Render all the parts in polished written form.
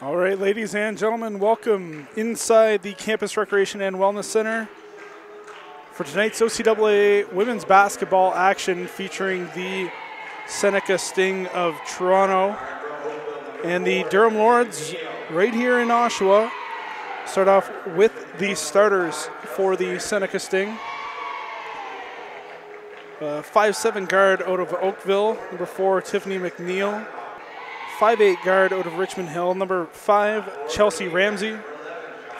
All right, ladies and gentlemen, welcome inside the Campus Recreation and Wellness Center for tonight's OCAA women's basketball action featuring the Seneca Sting of Toronto and the Durham Lords right here in Oshawa. Start off with the starters for the Seneca Sting. 5'7" guard out of Oakville, number 4, Tiffany McNeil. 5'8" guard out of Richmond Hill, number 5, Chelsea Ramsey.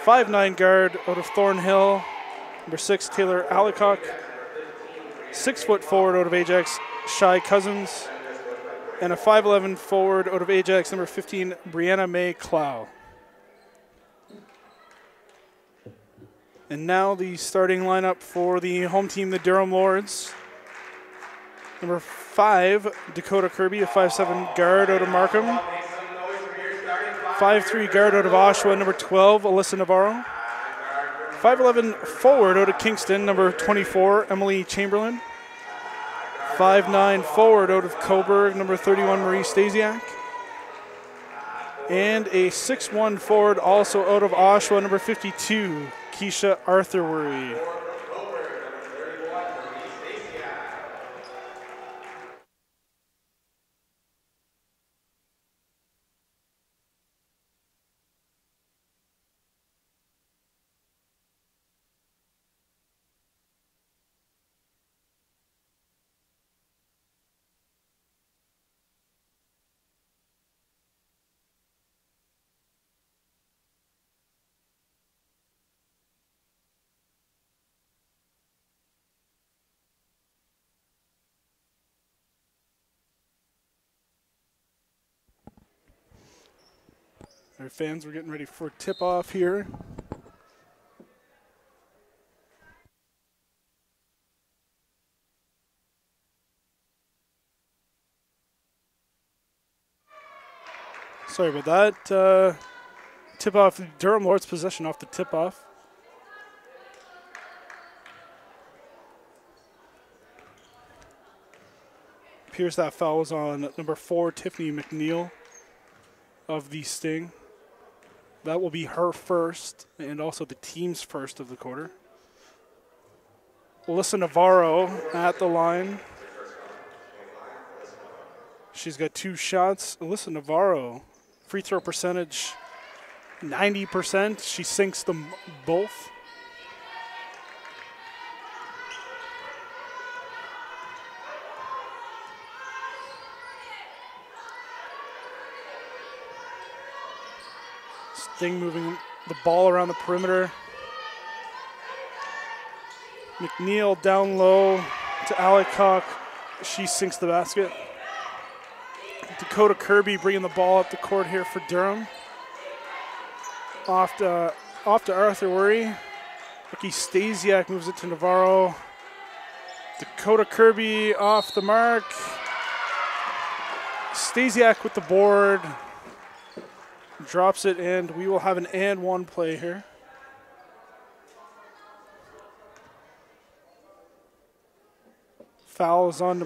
5'9" guard out of Thornhill, number 6, Taylor Alicock. 6 foot forward out of Ajax, Shy Cousins. And a 5'11" forward out of Ajax, number 15, Brianna May Clow. And now the starting lineup for the home team, the Durham Lords. Number 5, Dakota Kirby, a 5'7" guard out of Markham. 5'3" guard out of Oshawa, number 12, Alyssa Navarro. 5'11" forward out of Kingston, number 24, Emily Chamberlain. 5'9" forward out of Coburg, number 31, Marie Stasiak. And a 6'1" forward also out of Oshawa, number 52, Keisha Arthurworry. Our fans, we're getting ready for tip-off here. Sorry about that. Tip-off, Durham Lords possession off the tip-off. Appears that foul was on number 4, Tiffany McNeil of the Sting. That will be her first, and also the team's first of the quarter. Alyssa Navarro at the line. She's got 2 shots. Alyssa Navarro, free throw percentage 90%. She sinks them both. Sting moving the ball around the perimeter. McNeil down low to Alicock. She sinks the basket. Dakota Kirby bringing the ball up the court here for Durham. Off to Arthurworry. Ricky Stasiak moves it to Navarro. Dakota Kirby off the mark. Stasiak with the board. Drops it, and we will have an and one play here. Foul is on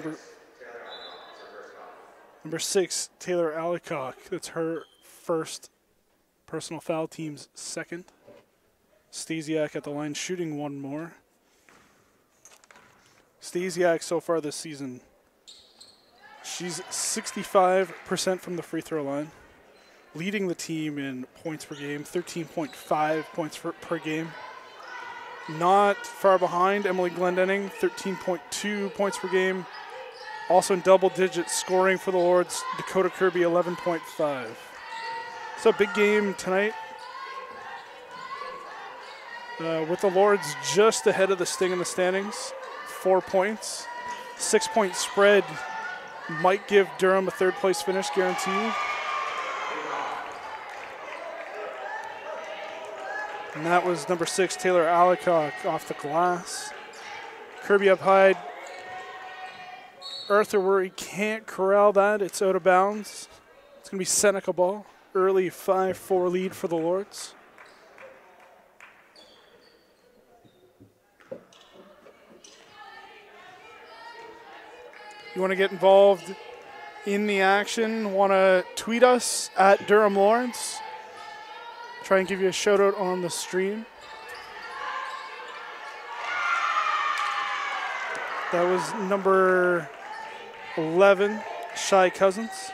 number 6, Taylor Alicock. That's her first personal foul, team's second. Stasiak at the line shooting one more. Stasiak so far this season, she's 65% from the free throw line. Leading the team in points per game, 13.5 points per game. Not far behind Emily Glendenning, 13.2 points per game. Also in double digits scoring for the Lords, Dakota Kirby, 11.5. So big game tonight. With the Lords just ahead of the Sting in the standings, 4 points. 6-point spread might give Durham a third place finish guaranteed. And that was number 6, Taylor Alicock off the glass. Kirby up high. Arthurworry can't corral that. It's out of bounds. It's going to be Seneca ball. Early 5-4 lead for the Lords. You want to get involved in the action, want to tweet us at Durham Lords. Try and give you a shout out on the stream. That was number 11, Shy Cousins.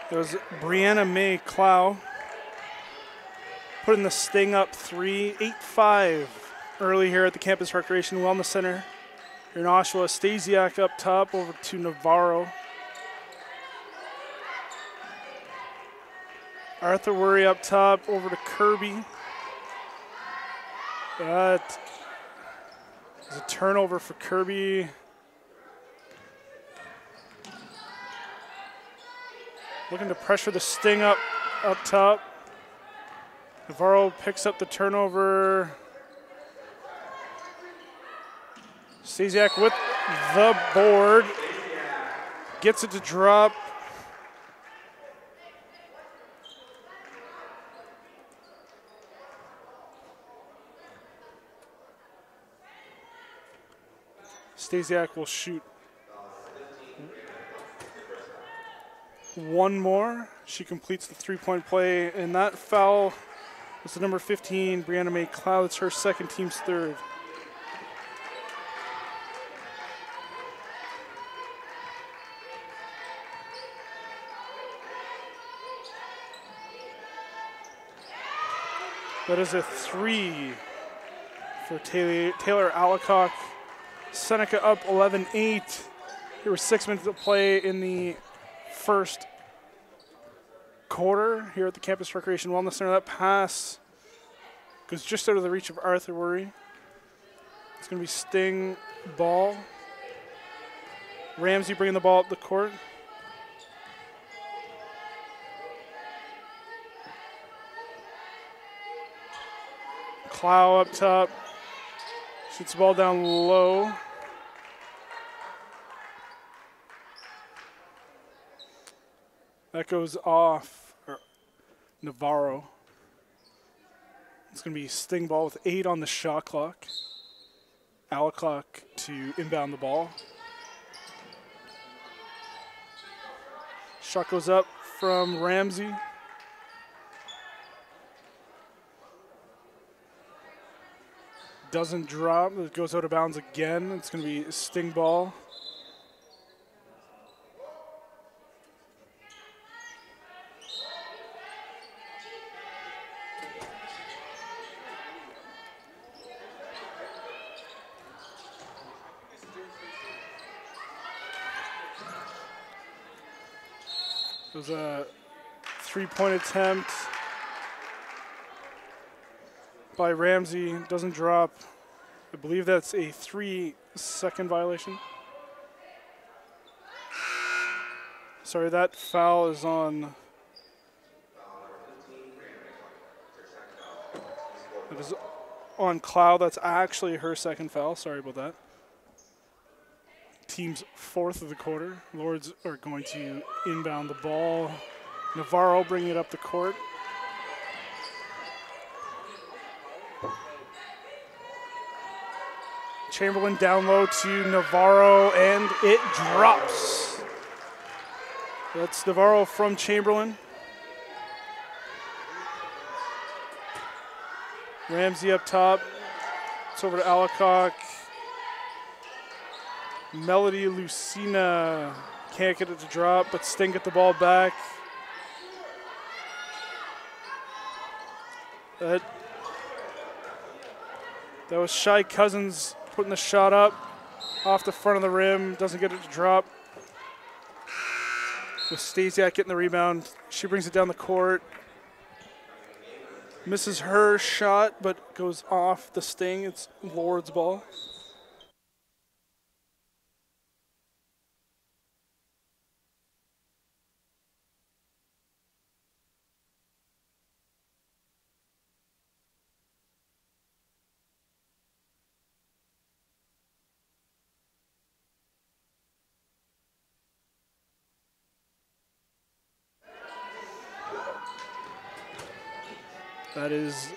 There was Brianna May Clow putting the Sting up 8-5 early here at the Campus Recreation Wellness Center here in Oshawa. Stasiak up top over to Navarro. Arthur Worry up top over to Kirby. That is a turnover for Kirby. Looking to pressure the Sting up top. Navarro picks up the turnover. Stasiak with the board. Gets it to drop. Stasiak will shoot one more. She completes the three-point play, and that foul was the number 15, Brianna May Cloud. It's her second, team's third. That is a 3 for Taylor Alacock. Seneca up 11-8. There were 6 minutes of play in the first quarter here at the Campus Recreation Wellness Center. That pass goes just out of the reach of Arthur Worry. It's going to be Sting ball. Ramsey bringing the ball up the court. Clow up top. Shoots the ball down low. That goes off Navarro. It's going to be Sting ball with 8 on the shot clock. Alacock to inbound the ball. Shot goes up from Ramsey. Doesn't drop. It goes out of bounds again. It's going to be a Sting ball. It was a 3-point attempt by Ramsey. Doesn't drop. I believe that's a 3-second violation. Sorry, that foul is on. It is on Cloud. That's actually her second foul. Sorry about that. Team's 4th of the quarter. Lords are going to inbound the ball. Navarro bringing it up the court. Chamberlain down low to Navarro, and it drops. That's Navarro from Chamberlain. Ramsey up top. It's over to Alacock. Melody Lucina can't get it to drop, but Sting get the ball back. That was Shy Cousins putting the shot up off the front of the rim. Doesn't get it to drop. With Stasiak getting the rebound. She brings it down the court. Misses her shot, but goes off the Sting. It's Lord's ball. That is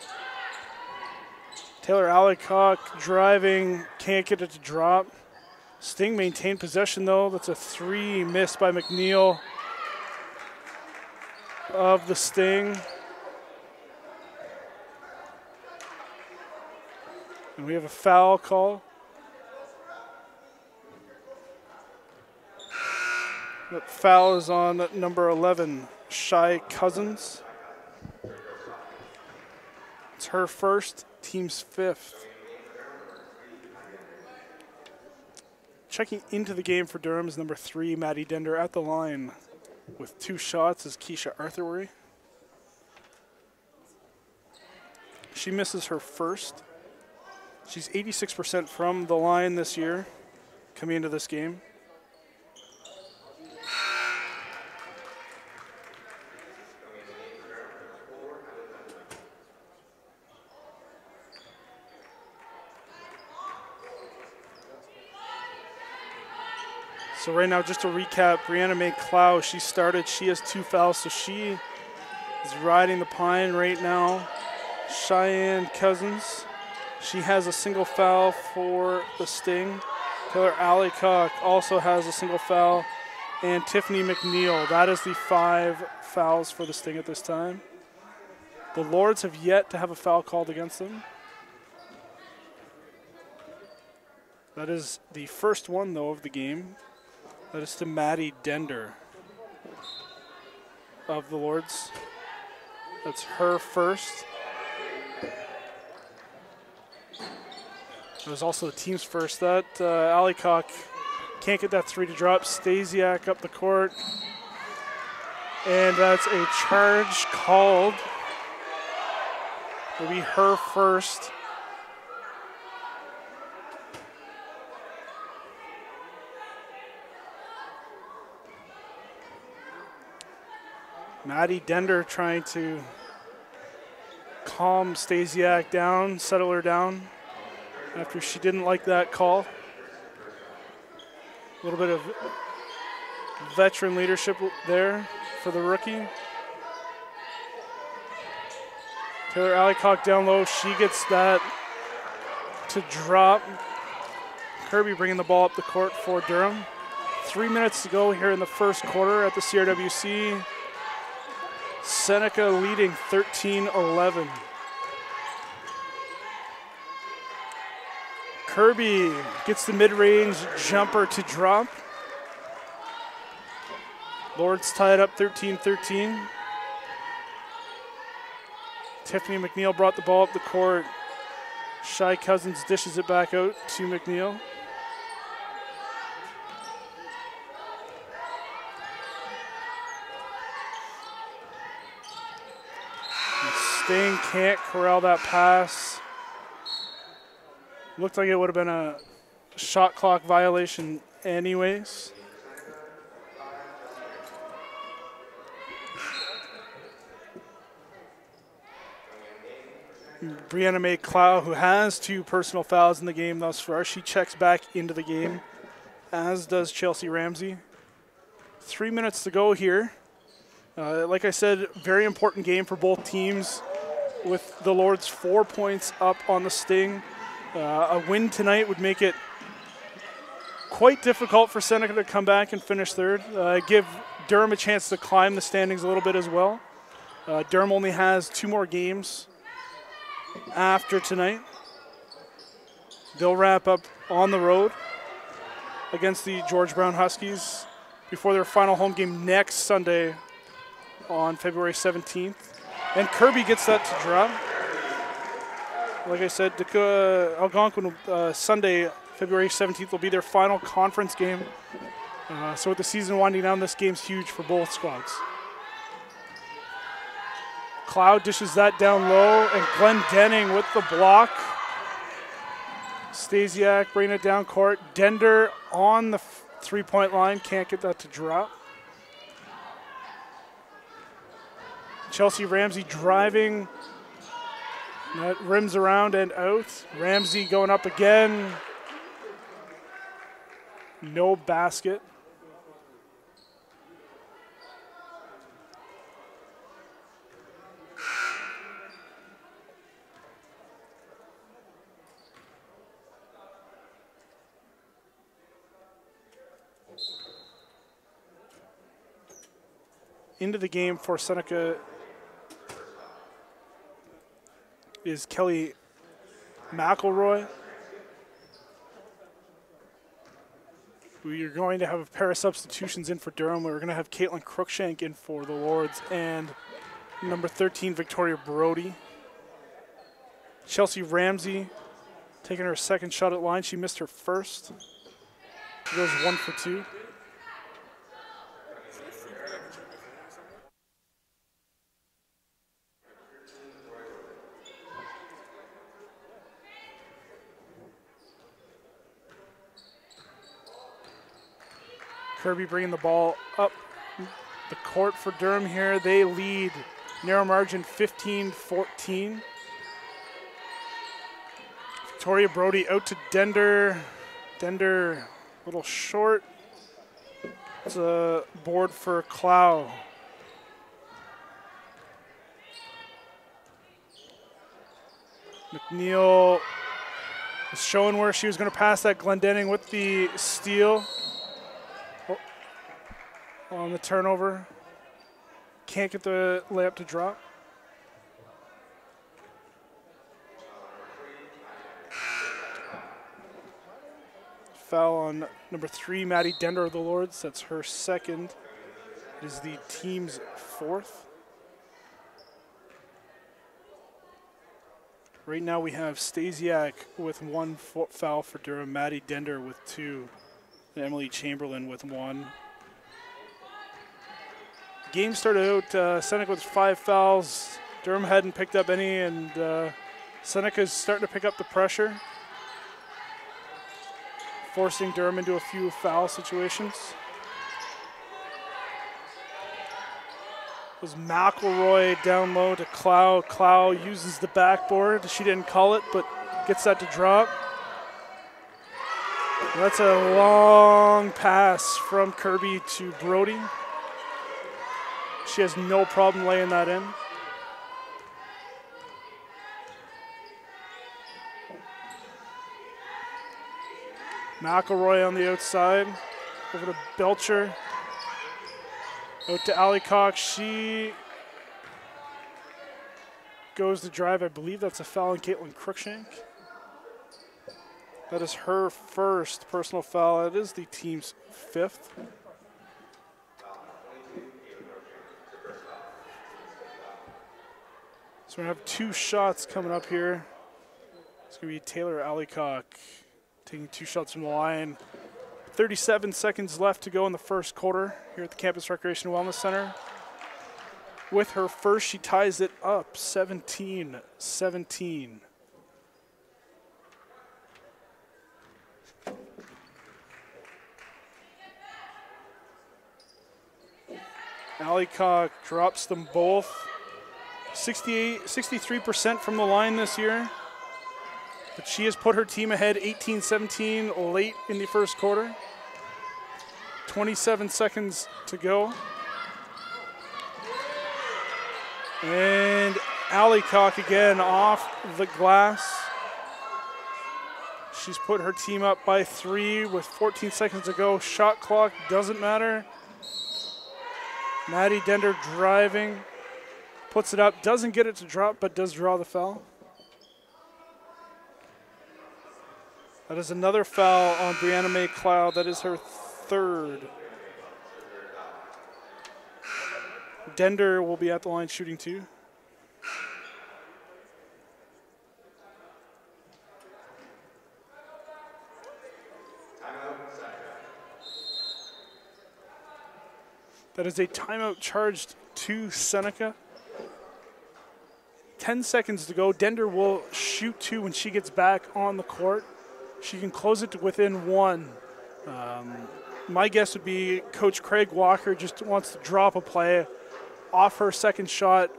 Taylor Allicock driving, can't get it to drop. Sting maintained possession though. That's a 3 missed by McNeil of the Sting. And we have a foul call. That foul is on number 11, Shy Cousins. It's her first, team's 5th. Checking into the game for Durham is number 3, Maddie Dender, at the line with 2 shots is Keisha Arthurworry. She misses her first. She's 86% from the line this year, coming into this game. So right now, just to recap, Brianna May Clow, she started, she has 2 fouls, so she is riding the pine right now. Cheyenne Cousins, she has a single foul for the Sting. Taylor Allicock also has a single foul. And Tiffany McNeil, that is the 5 fouls for the Sting at this time. The Lords have yet to have a foul called against them. That is the first one, though, of the game. That is to Maddie Dender of the Lords. That's her first. It was also the team's first. That Allicock can't get that 3 to drop. Stasiak up the court. And that's a charge called. It'll be her first. Maddie Dender trying to calm Stasiak down, settle her down after she didn't like that call. A little bit of veteran leadership there for the rookie. Taylor Allicock down low, she gets that to drop. Kirby bringing the ball up the court for Durham. 3 minutes to go here in the first quarter at the CRWC. Seneca leading 13-11. Kirby gets the mid-range jumper to drop. Lords tied up 13-13. Tiffany McNeil brought the ball up the court. Shy Cousins dishes it back out to McNeil. Sting can't corral that pass. Looked like it would have been a shot clock violation anyways. Brianna May Clow, who has 2 personal fouls in the game thus far, she checks back into the game, as does Chelsea Ramsey. 3 minutes to go here. Like I said, very important game for both teams, with the Lords 4 points up on the Sting. A win tonight would make it quite difficult for Seneca to come back and finish third. Give Durham a chance to climb the standings a little bit as well. Durham only has 2 more games after tonight. They'll wrap up on the road against the George Brown Huskies before their final home game next Sunday on February 17th. And Kirby gets that to drop. Like I said, Algonquin Sunday, February 17th will be their final conference game. So with the season winding down, this game's huge for both squads. Cloud dishes that down low, and Glenn Denning with the block. Stasiak bringing it down court. Dender on the three-point line, can't get that to drop. Chelsea Ramsey driving. That rims around and out. Ramsey going up again. No basket. Into the game for Seneca is Kelly McElroy. We are going to have a pair of substitutions in for Durham. We're going to have Caitlin Crookshank in for the Lords and number 13, Victoria Brody. Chelsea Ramsey taking her second shot at line. She missed her first. She goes 1 for 2. Kirby bringing the ball up the court for Durham here. They lead narrow margin 15-14. Victoria Brody out to Dender. Dender a little short. It's a board for Clow. McNeil was showing where she was going to pass that. Glendenning with the steal. On the turnover. Can't get the layup to drop. Foul on number 3, Maddie Dender of the Lords. That's her second. It is the team's fourth. Right now we have Stasiak with 1 foul for Durham, Maddie Dender with 2, and Emily Chamberlain with 1. Game started out, Seneca with 5 fouls. Durham hadn't picked up any, and Seneca's starting to pick up the pressure, forcing Durham into a few foul situations. It was McElroy down low to Clow. Clow uses the backboard. She didn't call it, but gets that to drop. That's a long pass from Kirby to Brody. She has no problem laying that in. McElroy on the outside. Over to Belcher. Out to Allycock. She goes to drive. I believe that's a foul on Caitlin Crookshank. That is her first personal foul. It is the team's 5th. So we're going to have 2 shots coming up here. It's going to be Taylor Allycock taking 2 shots from the line. 37 seconds left to go in the first quarter here at the Campus Recreation Wellness Center. With her first, she ties it up 17-17. Allycock drops them both. 63% from the line this year. But she has put her team ahead 18-17 late in the first quarter. 27 seconds to go. And Allycock again off the glass. She's put her team up by 3 with 14 seconds to go. Shot clock doesn't matter. Maddie Dender driving. Puts it up, doesn't get it to drop, but does draw the foul. That is another foul on Brianna May Cloud. That is her 3rd. Dender will be at the line shooting 2. That is a timeout charged to Seneca. 10 seconds to go. Dender will shoot 2 when she gets back on the court. She can close it to within 1. My guess would be Coach Craig Walker just wants to drop a play off her second shot,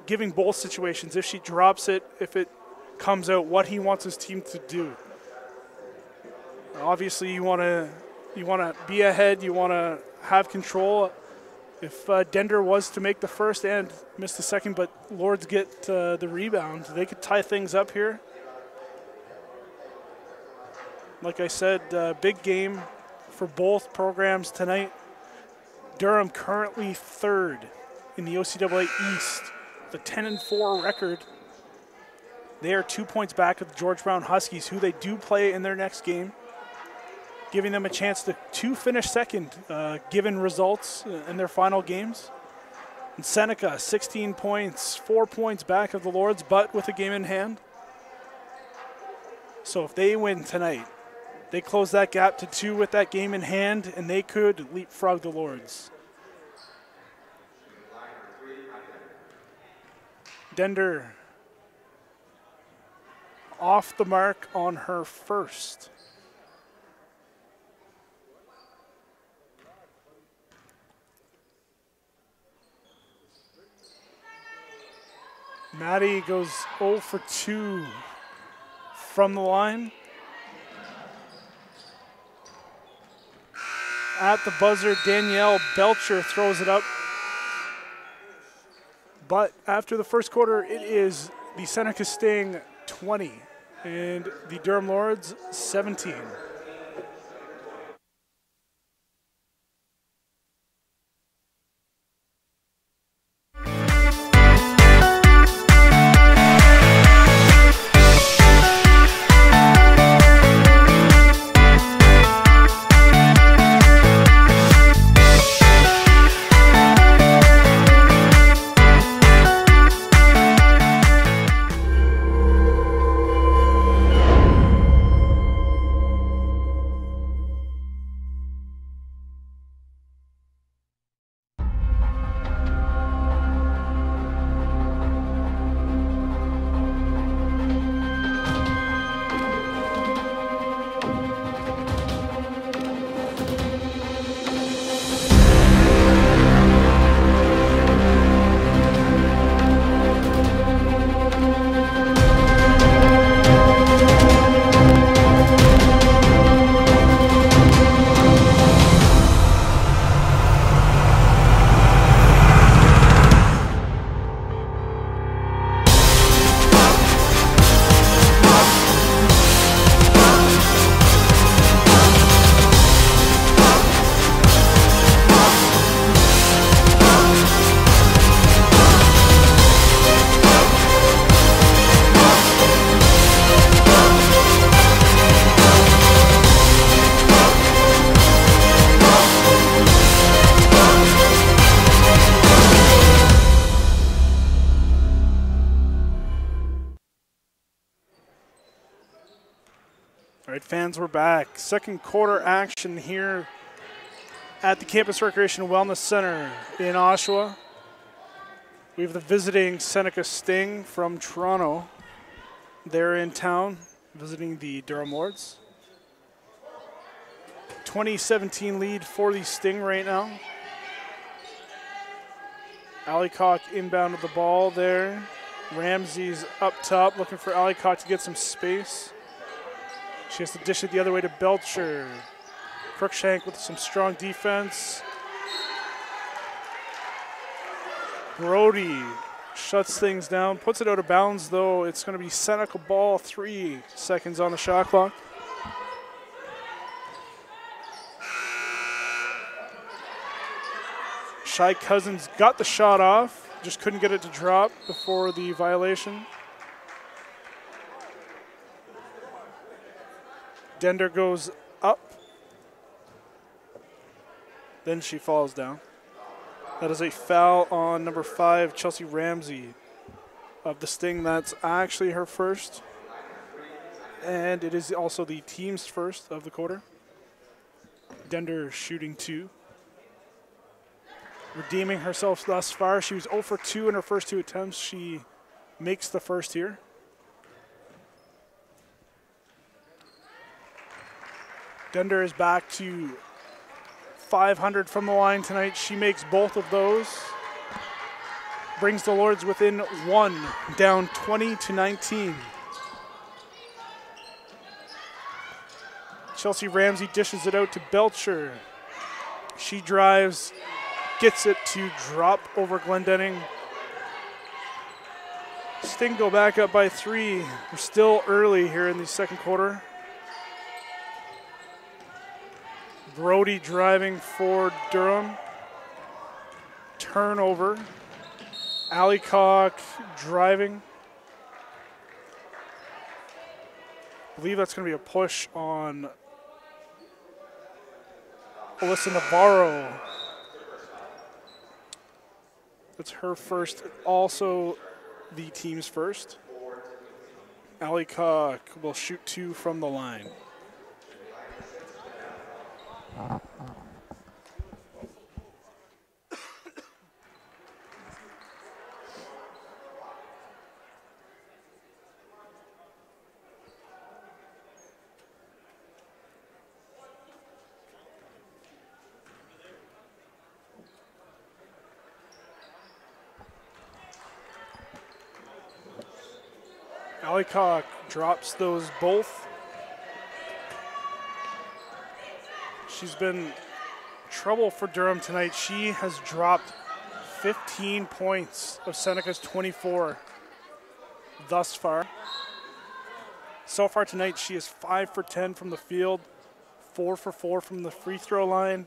giving both situations. If she drops it, if it comes out, what he wants his team to do. Obviously, you want to be ahead. You want to have control. If Dender was to make the first and miss the second, but Lords get the rebound, they could tie things up here. Like I said, big game for both programs tonight. Durham currently 3rd in the OCAA East, the 10-4 record. They are 2 points back of the George Brown Huskies, who they do play in their next game, giving them a chance to finish second, given results in their final games. And Seneca, 16 points, 4 points back of the Lords, but with a game in hand. So if they win tonight, they close that gap to 2 with that game in hand, and they could leapfrog the Lords. Dender off the mark on her first. Maddie goes 0 for 2 from the line. At the buzzer, Danielle Belcher throws it up. But after the first quarter, it is the Seneca Sting 20 and the Durham Lords 17. All right, fans, we're back. Second quarter action here at the Campus Recreation Wellness Center in Oshawa. We have the visiting Seneca Sting from Toronto. They're in town visiting the Durham Lords. 2017 lead for the Sting right now. Allycock inbound of the ball there. Ramsey's up top looking for Allycock to get some space. She has to dish it the other way to Belcher. Crookshank with some strong defense. Brody shuts things down, puts it out of bounds though. It's going to be Seneca ball, 3 seconds on the shot clock. Shy Cousins got the shot off, just couldn't get it to drop before the violation. Dender goes up. Then she falls down. That is a foul on number 5, Chelsea Ramsey of the Sting. That's actually her first. And it is also the team's first of the quarter. Dender shooting 2. Redeeming herself thus far. She was 0 for 2 in her first 2 attempts. She makes the first here. Dender is back to 500 from the line tonight. She makes both of those. Brings the Lords within 1, down 20-19. Chelsea Ramsey dishes it out to Belcher. She drives, gets it to drop over Glendenning. Sting go back up by 3. We're still early here in the second quarter. Brody driving for Durham. Turnover. Allycock driving. I believe that's going to be a push on Alyssa Navarro. That's her first, also the team's first. Allycock will shoot 2 from the line. Allycock drops those both. She's been trouble for Durham tonight. She has dropped 15 points of Seneca's 24 thus far. So far tonight, she is 5 for 10 from the field, 4 for 4 from the free throw line.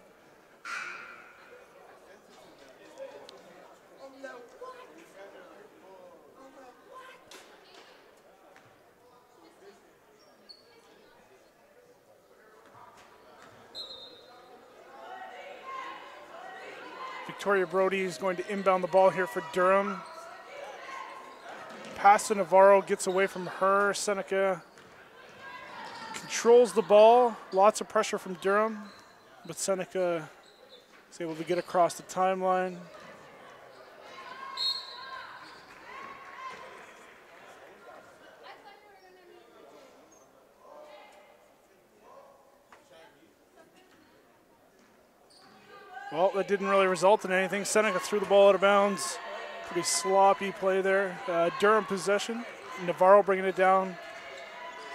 Victoria Brody is going to inbound the ball here for Durham. Pass to Navarro, gets away from her. Seneca controls the ball. Lots of pressure from Durham, but Seneca is able to get across the timeline. Well, that didn't really result in anything. Seneca threw the ball out of bounds. Pretty sloppy play there. Durham possession. Navarro bringing it down.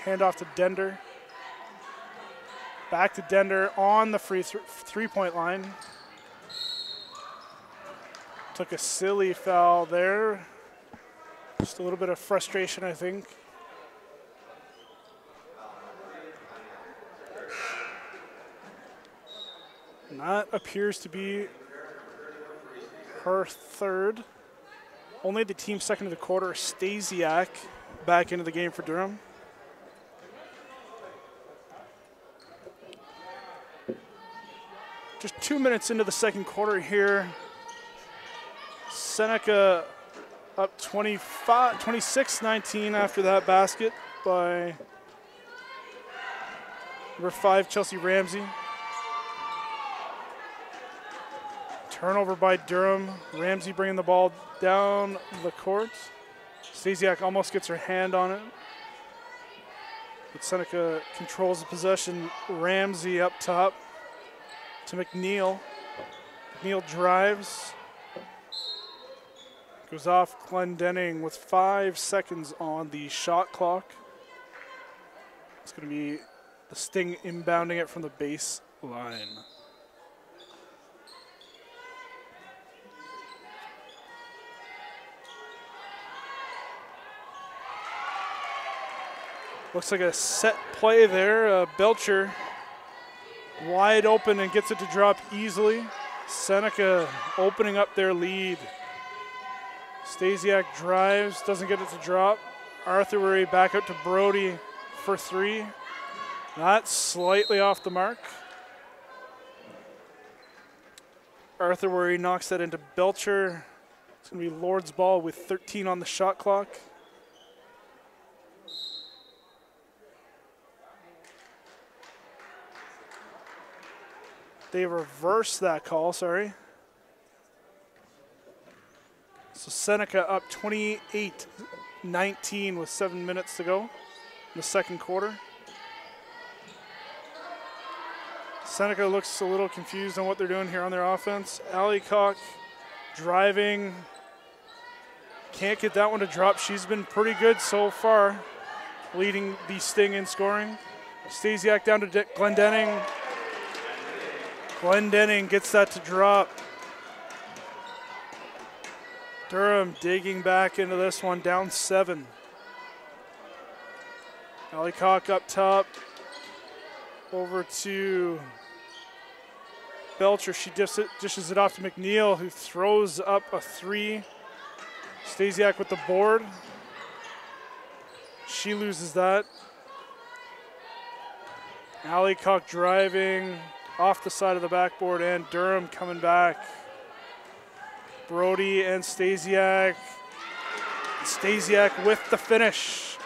Hand off to Dender. Back to Dender on the three-point line. Took a silly foul there. Just a little bit of frustration, I think. And that appears to be her third. Only the team second of the quarter. Stasiak back into the game for Durham. Just 2 minutes into the second quarter here. Seneca up 26-19 after that basket by number 5, Chelsea Ramsey. Turnover by Durham. Ramsey bringing the ball down the court. Stasiak almost gets her hand on it. But Seneca controls the possession. Ramsey up top to McNeil. McNeil drives. Goes off Glendenning with 5 seconds on the shot clock. It's going to be the Sting inbounding it from the baseline. Looks like a set play there. Belcher wide open and gets it to drop easily. Seneca opening up their lead. Stasiak drives, doesn't get it to drop. Arthurary back out to Brody for 3. Not slightly off the mark. Arthurworry knocks that into Belcher. It's going to be Lord's ball with 13 on the shot clock. They reversed that call, sorry. So Seneca up 28-19 with 7 minutes to go in the second quarter. Seneca looks a little confused on what they're doing here on their offense. Allycock driving. Can't get that one to drop. She's been pretty good so far, leading the Sting in scoring. Stasiak down to Glendenning. Glendenning gets that to drop. Durham digging back into this one, down 7. Allycock up top. Over to Belcher. She dishes it off to McNeil, who throws up a 3. Stasiak with the board. She loses that. Allycock driving off the side of the backboard, and Durham coming back. Brody and Stasiak. Stasiak with the finish.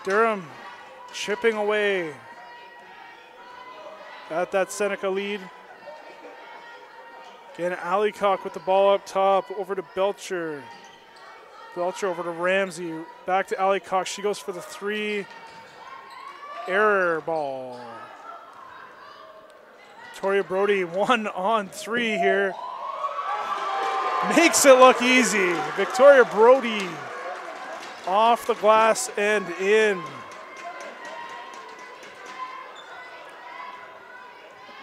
Durham chipping away at that Seneca lead. Again, Allycock with the ball up top, over to Belcher. Belcher over to Ramsey, back to Allycock. She goes for the 3. Error ball. Victoria Brody 1-on-3 here. Makes it look easy. Victoria Brody off the glass and in.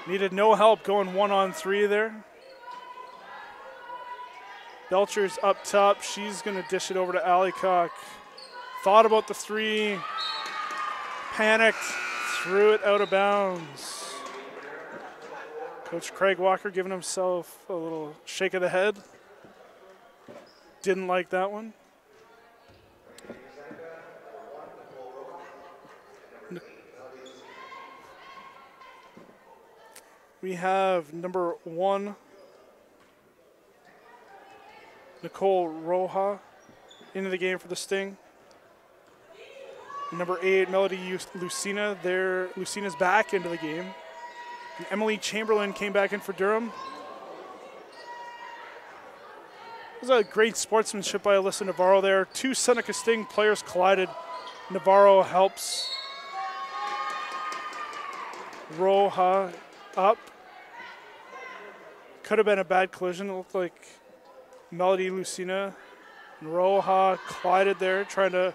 Needed no help going 1-on-3 there. Belcher's up top. She's going to dish it over to Allycock. Thought about the 3. Panicked. Threw it out of bounds. Coach Craig Walker giving himself a little shake of the head. Didn't like that one. We have number 1, Nicole Roja, into the game for the Sting. Number 8, Melody Lucina. Lucina's back into the game. And Emily Chamberlain came back in for Durham. It was a great sportsmanship by Alyssa Navarro there. 2 Seneca Sting players collided. Navarro helps Roja up. Could have been a bad collision. It looked like Melody Lucina and Roja collided there, trying to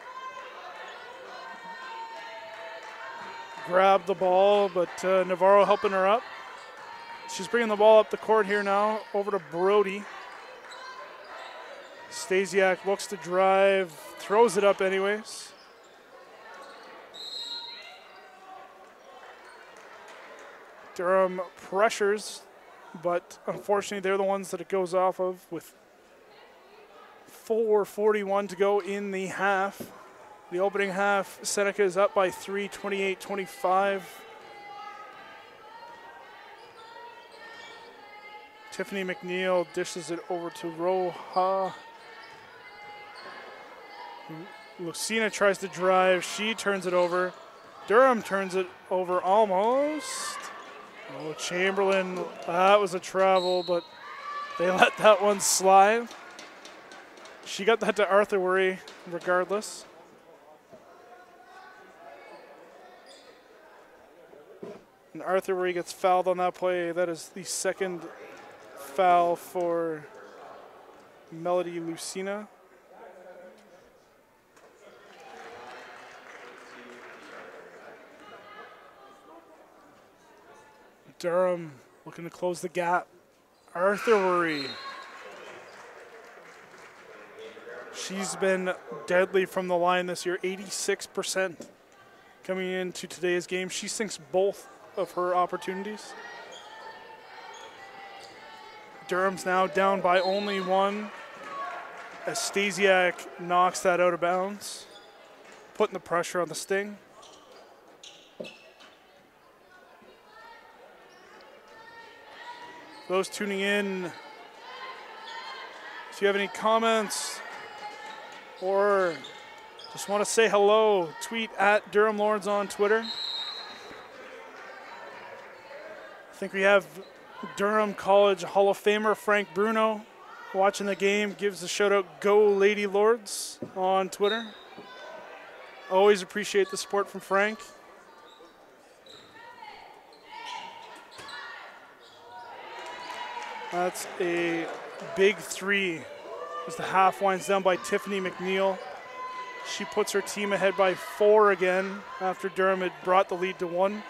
grab the ball, but Navarro helping her up. She's bringing the ball up the court here now, over to Brody. Stasiak looks to drive, throws it up anyways. Durham pressures, but unfortunately they're the ones that it goes off of with 4:41 to go in the half. The opening half, Seneca is up by 3, 28-25. Tiffany McNeil dishes it over to Roja. Lucina tries to drive. She turns it over. Durham turns it over almost. Oh, Chamberlain, that was a travel, but they let that one slide. She got that to Arthurworry regardless. And Arthurworry gets fouled on that play. That is the second foul for Melody Lucina. Durham looking to close the gap. Arthurworry. She's been deadly from the line this year, 86% coming into today's game. She sinks both of her opportunities. Durham's now down by only 1 as Stasiak knocks that out of bounds, putting the pressure on the Sting. Those tuning in, if you have any comments or just want to say hello, tweet at Durham Lords on Twitter. I think we have Durham College Hall of Famer Frank Bruno watching the game. Gives a shout out, Go Lady Lords on Twitter. Always appreciate the support from Frank. That's a big three as the half winds down by Tiffany McNeil. She puts her team ahead by 4 again after Durham had brought the lead to 1.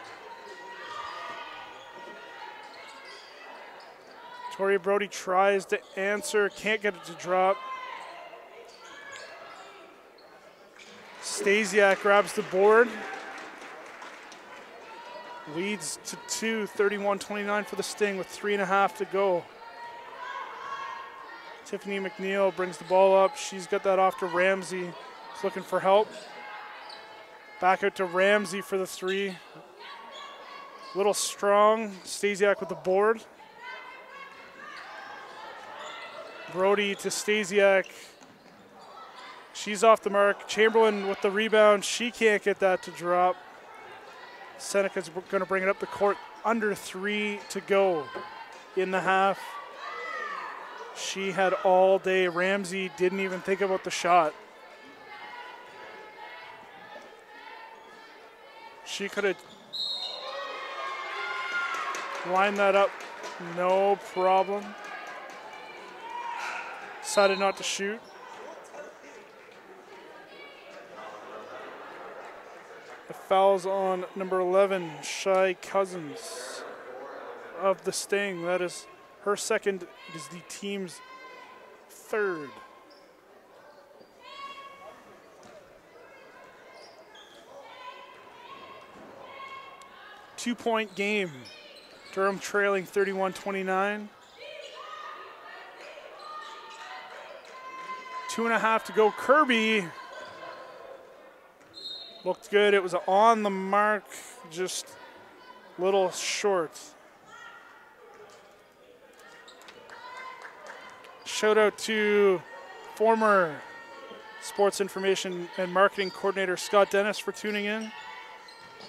Tori Brody tries to answer, can't get it to drop. Stasiak grabs the board. Leads to 2, 31-29 for the Sting with 3.5 to go. Tiffany McNeil brings the ball up. She's got that off to Ramsey. She's looking for help. Back out to Ramsey for the 3. Little strong. Stasiak with the board. Brody to Stasiak. She's off the mark. Chamberlain with the rebound. She can't get that to drop. Seneca's going to bring it up the court. Under 3 to go in the half. She had all day. Ramsey didn't even think about the shot. She could have lined that up, no problem. Decided not to shoot. The foul's on number 11, Shy Cousins of the Sting. That is her second. It is the team's 3rd. Two-point game. Durham trailing 31-29. 2.5 to go. Kirby looked good. It was on the mark, just a little short. Shout out to former sports information and marketing coordinator Scott Dennis for tuning in.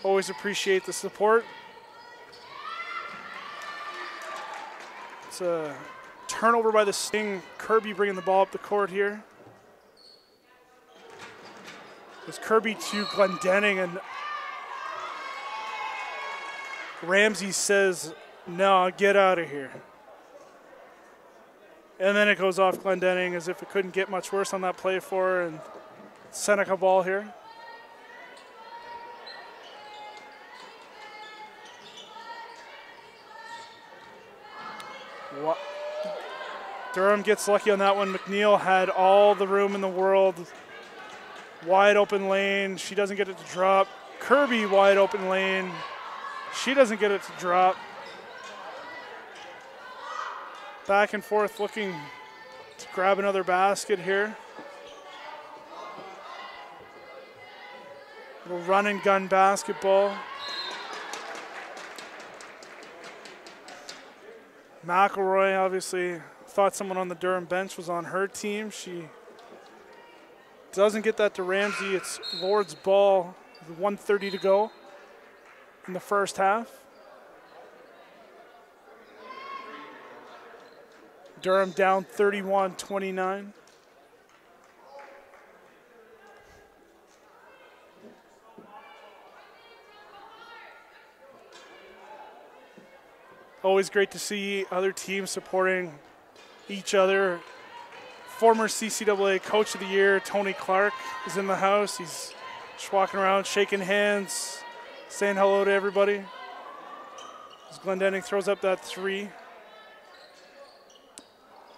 Always appreciate the support. It's a turnover by the Sting. Kirby bringing the ball up the court here. It's Kirby to Glendenning, and Ramsey says, no, get out of here. And then it goes off Glendenning as if it couldn't get much worse on that play for her, and Seneca ball here. Durham gets lucky on that one. McNeil had all the room in the world. Wide open lane. She doesn't get it to drop. Kirby wide open lane. She doesn't get it to drop. Back and forth looking to grab another basket here. Little run and gun basketball. McElroy obviously thought someone on the Durham bench was on her team. She doesn't get that to Ramsey. It's Lord's ball, 1:30 to go in the first half. Durham down 31-29. Always great to see other teams supporting each other. Former CCAA Coach of the Year, Tony Clark, is in the house. He's just walking around, shaking hands, saying hello to everybody. As Glendenning throws up that 3.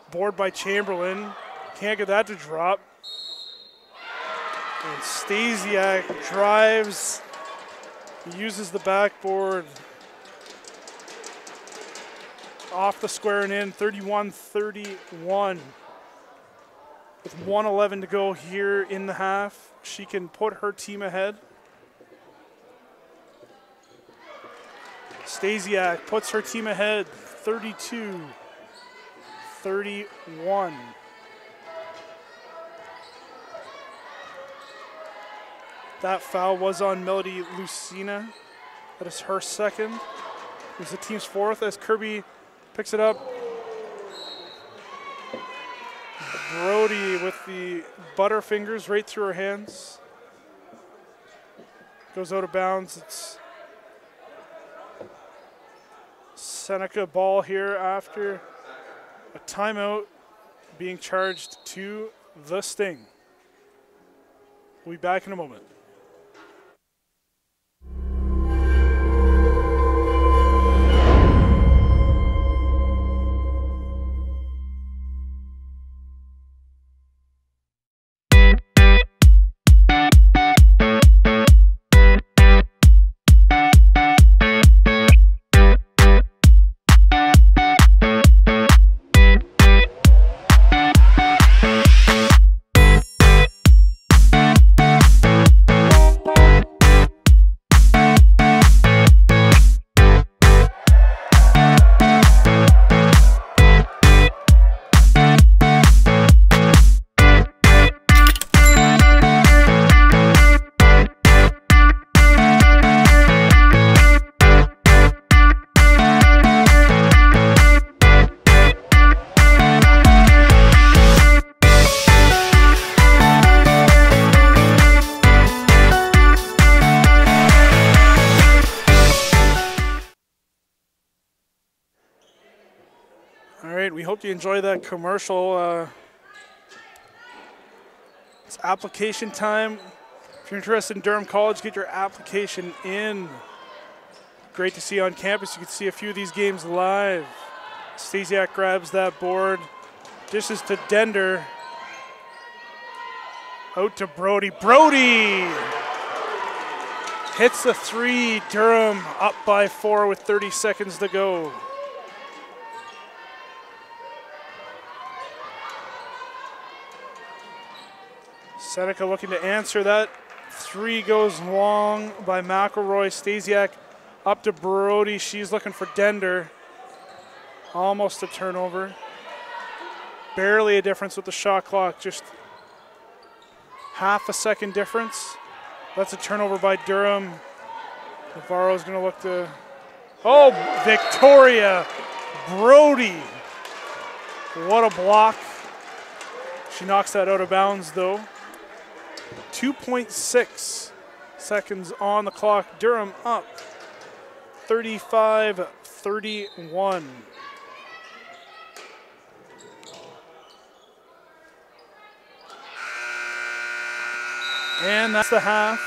Board by Chamberlain. Can't get that to drop. And Stasiak drives. He uses the backboard. Off the square and in, 31-31. With 1:11 to go here in the half, she can put her team ahead. Stasiak puts her team ahead, 32-31. That foul was on Melody Lucina. That is her second. It was the team's fourth as Kirby picks it up. Brody with the butterfingers right through her hands. Goes out of bounds. It's Seneca ball here after a timeout being charged to the Sting. We'll be back in a moment. We hope you enjoy that commercial. It's application time. If you're interested in Durham College, get your application in. Great to see you on campus. You can see a few of these games live. Stasiak grabs that board. Dishes to Dender. Out to Brody. Brody hits the three. Durham up by 4 with 30 seconds to go. Seneca looking to answer that. Three goes long by McElroy. Stasiak up to Brody. She's looking for Dender. Almost a turnover. Barely a difference with the shot clock. Just half a second difference. That's a turnover by Durham. Navarro's going to look to... Oh, Victoria Brody. What a block. She knocks that out of bounds, though. 2.6 seconds on the clock. Durham up 35-31. And that's the half.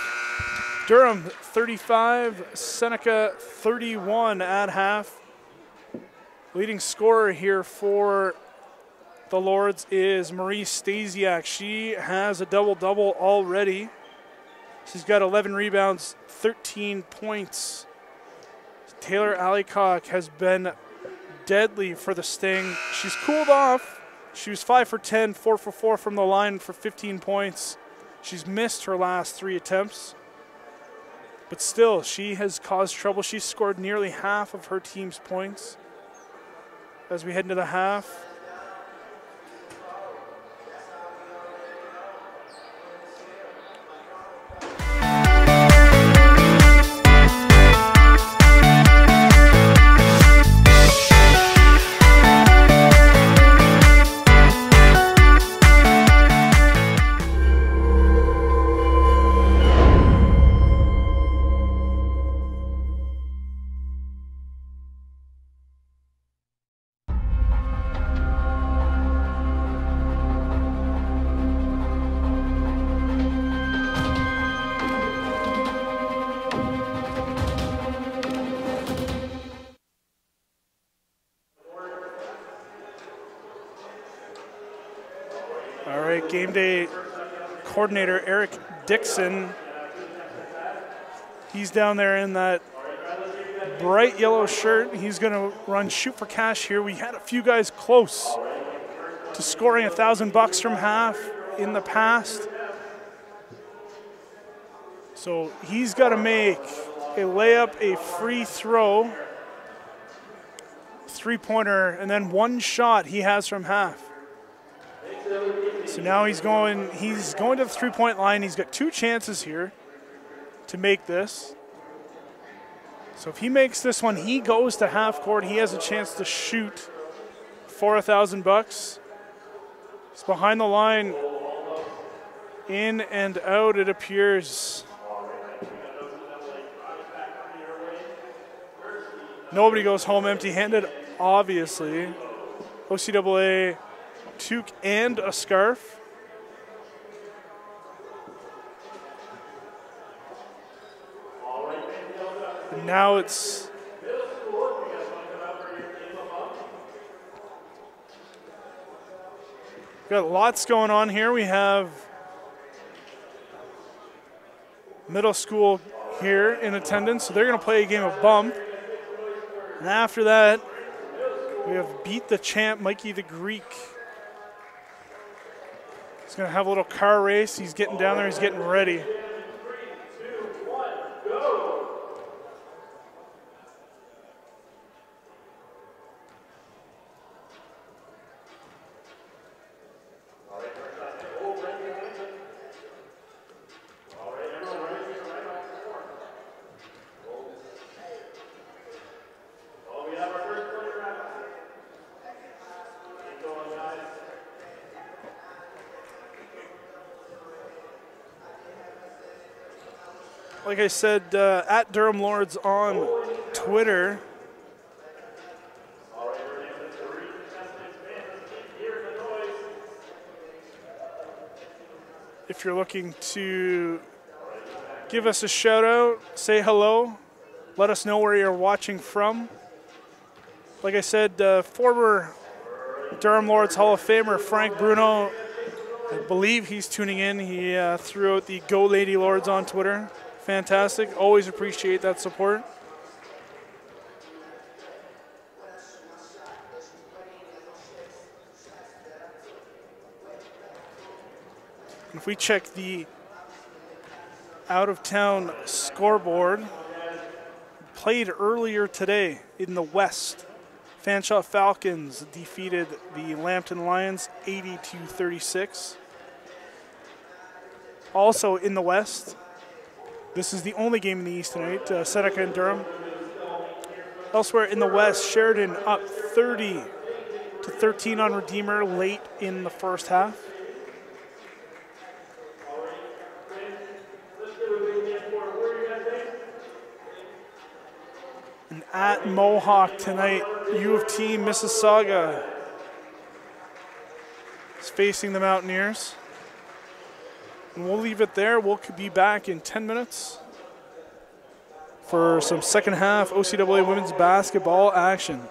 Durham 35, Seneca 31 at half. Leading scorer here for the Lords is Marie Stasiak. She has a double-double already. She's got 11 rebounds, 13 points. Taylor Allicock has been deadly for the Sting. She's cooled off. She was 5 for 10, 4 for 4 from the line for 15 points. She's missed her last 3 attempts. But still, she has caused trouble. She's scored nearly half of her team's points as we head into the half. Game day coordinator Eric Dixon. He's down there in that bright yellow shirt. He's going to run shoot for cash here. We had a few guys close to scoring $1,000 from half in the past. So he's got to make a layup, a free throw. three-pointer, and then one shot he has from half. So now he's going to the three-point line. He's got 2 chances here to make this. So if he makes this one, he goes to half court. He has a chance to shoot for $1,000. He's behind the line. In and out, it appears. Nobody goes home empty-handed, obviously. OCAA toque and a scarf. And now it's got lots going on here. We have middle school here in attendance, so they're going to play a game of bump. And after that, we have Beat the Champ, Mikey the Greek. He's going to have a little car race. He's getting down there. He's getting ready. Like I said, at Durham Lords on Twitter. If you're looking to give us a shout out, say hello, let us know where you're watching from. Like I said, former Durham Lords Hall of Famer Frank Bruno, I believe he's tuning in. He threw out the Go Lady Lords on Twitter. Fantastic. Always appreciate that support. If we check the out-of-town scoreboard, played earlier today in the West. Fanshawe Falcons defeated the Lambton Lions 80-36. Also in the West, this is the only game in the East tonight, Seneca and Durham. Elsewhere in the West, Sheridan up 30-13 on Redeemer late in the first half. And at Mohawk tonight, U of T Mississauga is facing the Mountaineers. And we'll leave it there. We'll be back in 10 minutes for some second half OCAA women's basketball action.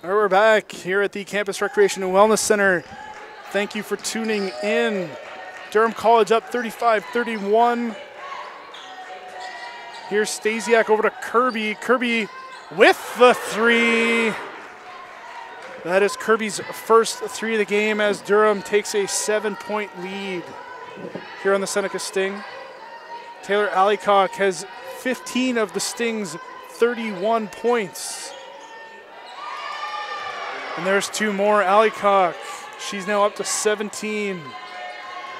All right, we're back here at the Campus Recreation and Wellness Center. Thank you for tuning in. Durham College up 35-31. Here's Stasiak over to Kirby. Kirby with the three. That is Kirby's first three of the game as Durham takes a 7-point lead here on the Seneca Sting. Taylor Allicock has 15 of the Sting's 31 points. And there's two more. Allicock, she's now up to 17,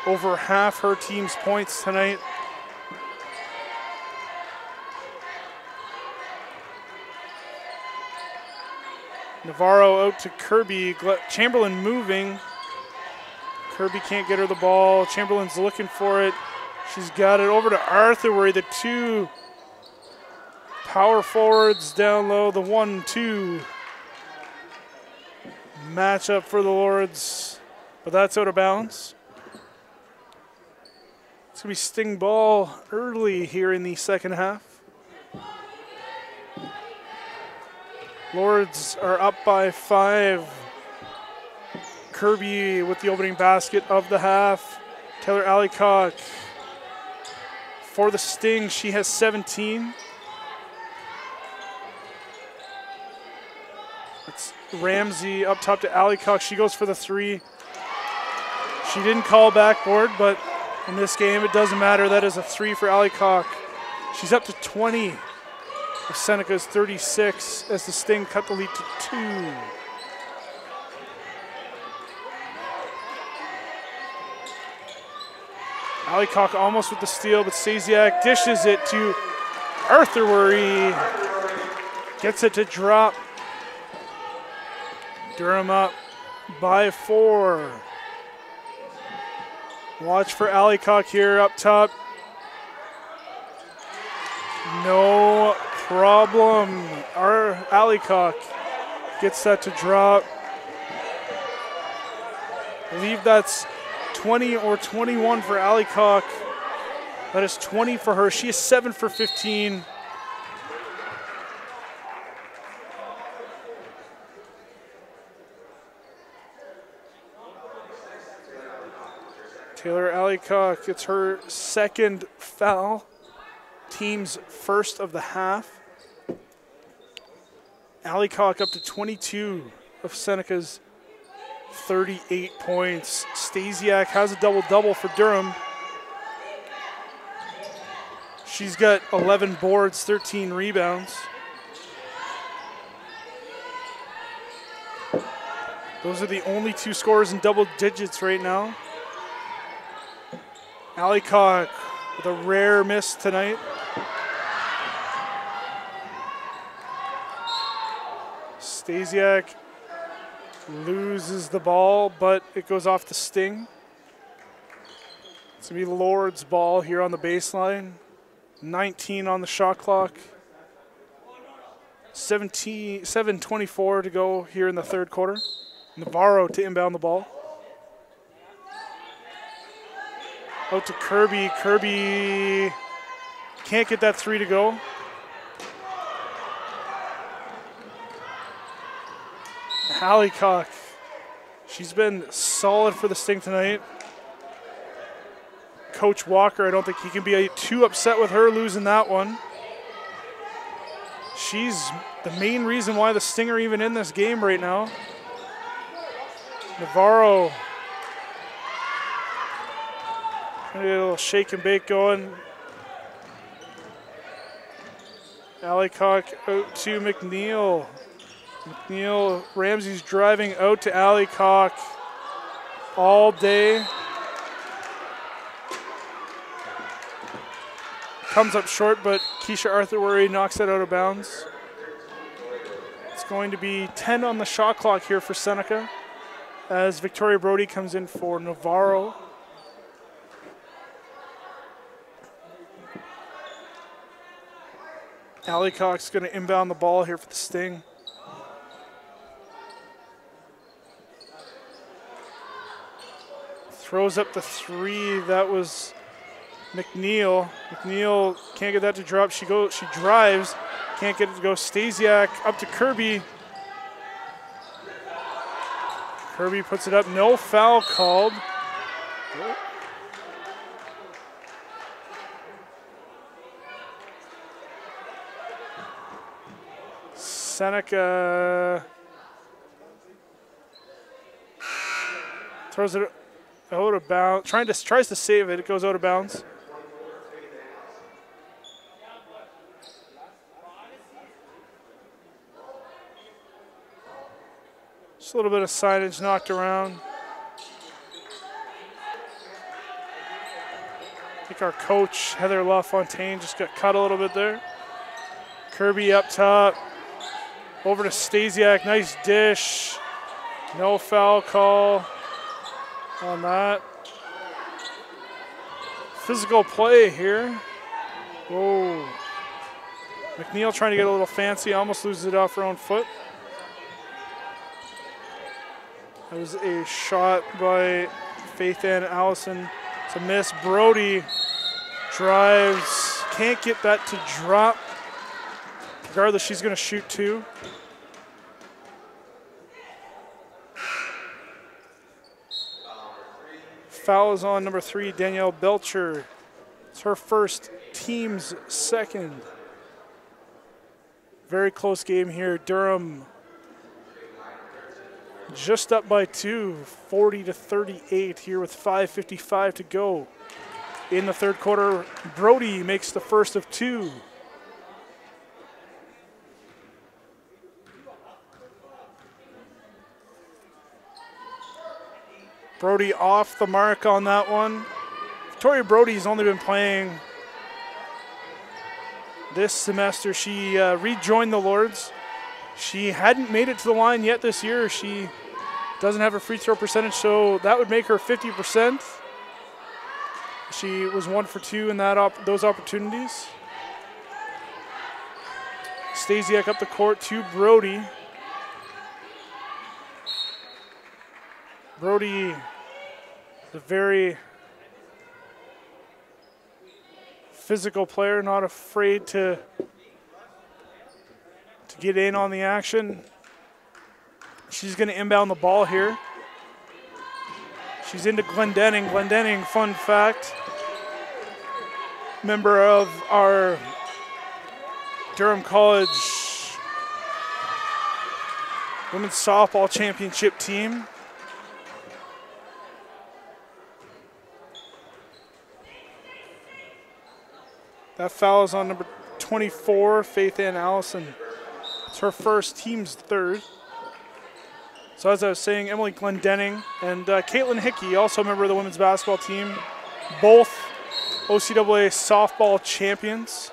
over half her team's points tonight. Navarro out to Kirby. Chamberlain moving. Kirby can't get her the ball. Chamberlain's looking for it. She's got it over to Arthurworry. The two power forwards down low. The 1-2 matchup for the Lords, but that's out of bounds. It's going to be Sting ball early here in the second half. Lords are up by 5. Kirby with the opening basket of the half. Taylor Allicock for the Sting. She has 17. It's Ramsey up top to Allicock. She goes for the three. She didn't call backboard, but in this game it doesn't matter. That is a three for Allicock. She's up to 20 of Seneca's 36 as the Sting cut the lead to 2. Allicock almost with the steal, but Stasiak dishes it to Arthurworry. Gets it to drop. Durham up by 4. Watch for Allicock here up top. No problem. Our Allicock gets that to drop. I believe that's 20 or 21 for Allicock. That is 20 for her. She is 7 for 15. Taylor Allicock gets her second foul. Team's first of the half. Allicock up to 22 of Seneca's 38 points. Stasiak has a double-double for Durham. She's got 11 boards, 13 rebounds. Those are the only two scorers in double digits right now. Allicock with a rare miss tonight. Stasiak loses the ball, but it goes off the Sting. It's going to be Lord's ball here on the baseline. 19 on the shot clock. 7:24 to go here in the third quarter. Navarro to inbound the ball. Out to Kirby. Kirby can't get that three to go. Allicock, she's been solid for the Sting tonight. Coach Walker, I don't think he can be too upset with her losing that one. She's the main reason why the Sting are even in this game right now. Navarro, a little shake and bake going. Allicock out to McNeil. McNeil, Ramsey's driving out to Allicock all day. Comes up short, but Keisha Arthurworry knocks it out of bounds. It's going to be 10 on the shot clock here for Seneca as Victoria Brody comes in for Navarro. Allicock's going to inbound the ball here for the Sting. Throws up the three. That was McNeil. McNeil can't get that to drop. She drives. Can't get it to go. Stasiak up to Kirby. Kirby puts it up, no foul called. Seneca throws it out of bounds, tries to save it, it goes out of bounds. Just a little bit of signage knocked around. I think our coach, Heather LaFontaine, just got cut a little bit there. Kirby up top. Over to Stasiak, nice dish. No foul call on that. Physical play here. Whoa. McNeil trying to get a little fancy, almost loses it off her own foot. That was a shot by Faith Ann Allison. It's a miss. Brody drives, can't get that to drop. Regardless, she's going to shoot two. Foul is on number 3, Danielle Belcher. It's her first, team's second. Very close game here. Durham just up by 2, 40-38 here with 5:55 to go. In the third quarter, Brody makes the first of 2. Brody off the mark on that one. Victoria Brody's only been playing this semester. She rejoined the Lords. She hadn't made it to the line yet this year. She doesn't have a free throw percentage, so that would make her 50%. She was 1 for 2 in those opportunities. Stasiak up the court to Brody. Brody, a very physical player, not afraid to get in on the action. She's going to inbound the ball here. She's into Glendenning. Glendenning, fun fact, member of our Durham College Women's Softball Championship team. That foul is on number 24, Faith Ann Allison. It's her first, team's third. So as I was saying, Emily Glendenning and Caitlin Hickey, also a member of the women's basketball team, both OCAA softball champions.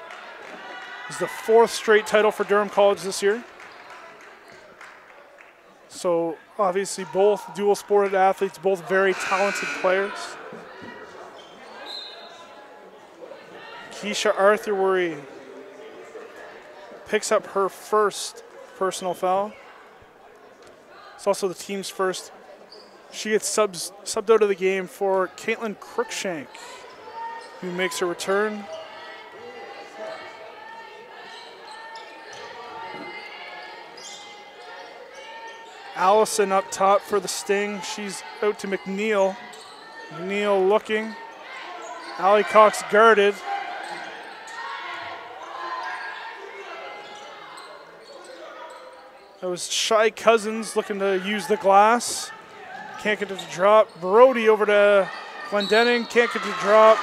It's the 4th straight title for Durham College this year. So obviously both dual-sported athletes, both very talented players. Keisha Arthurworry picks up her first personal foul. It's also the team's first. She gets subbed out of the game for Caitlin Crookshank, who makes her return. Allison up top for the Sting. She's out to McNeil. McNeil looking. Allie Cox guarded. That was Shy Cousins looking to use the glass. Can't get it to drop. Brody over to Glendenning. Can't get it to drop.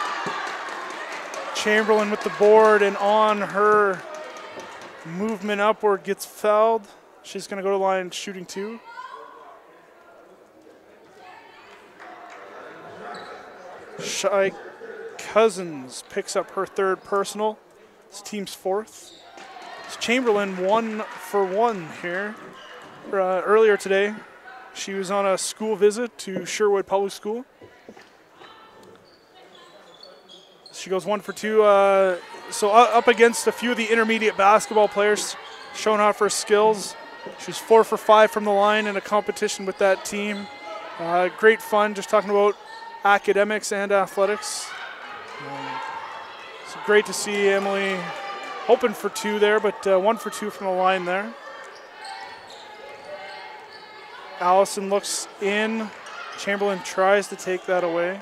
Chamberlain with the board, and on her movement upward gets fouled. She's going to go to the line shooting 2. Shy Cousins picks up her 3rd personal. It's team's 4th. Chamberlain 1 for 1 here. Earlier today, she was on a school visit to Sherwood Public School. She goes 1 for 2. So up against a few of the intermediate basketball players, showing off her skills. She's 4 for 5 from the line in a competition with that team. Great fun, just talking about academics and athletics. It's great to see Emily hoping for 2 there, but 1 for 2 from the line there. Allison looks in. Chamberlain tries to take that away.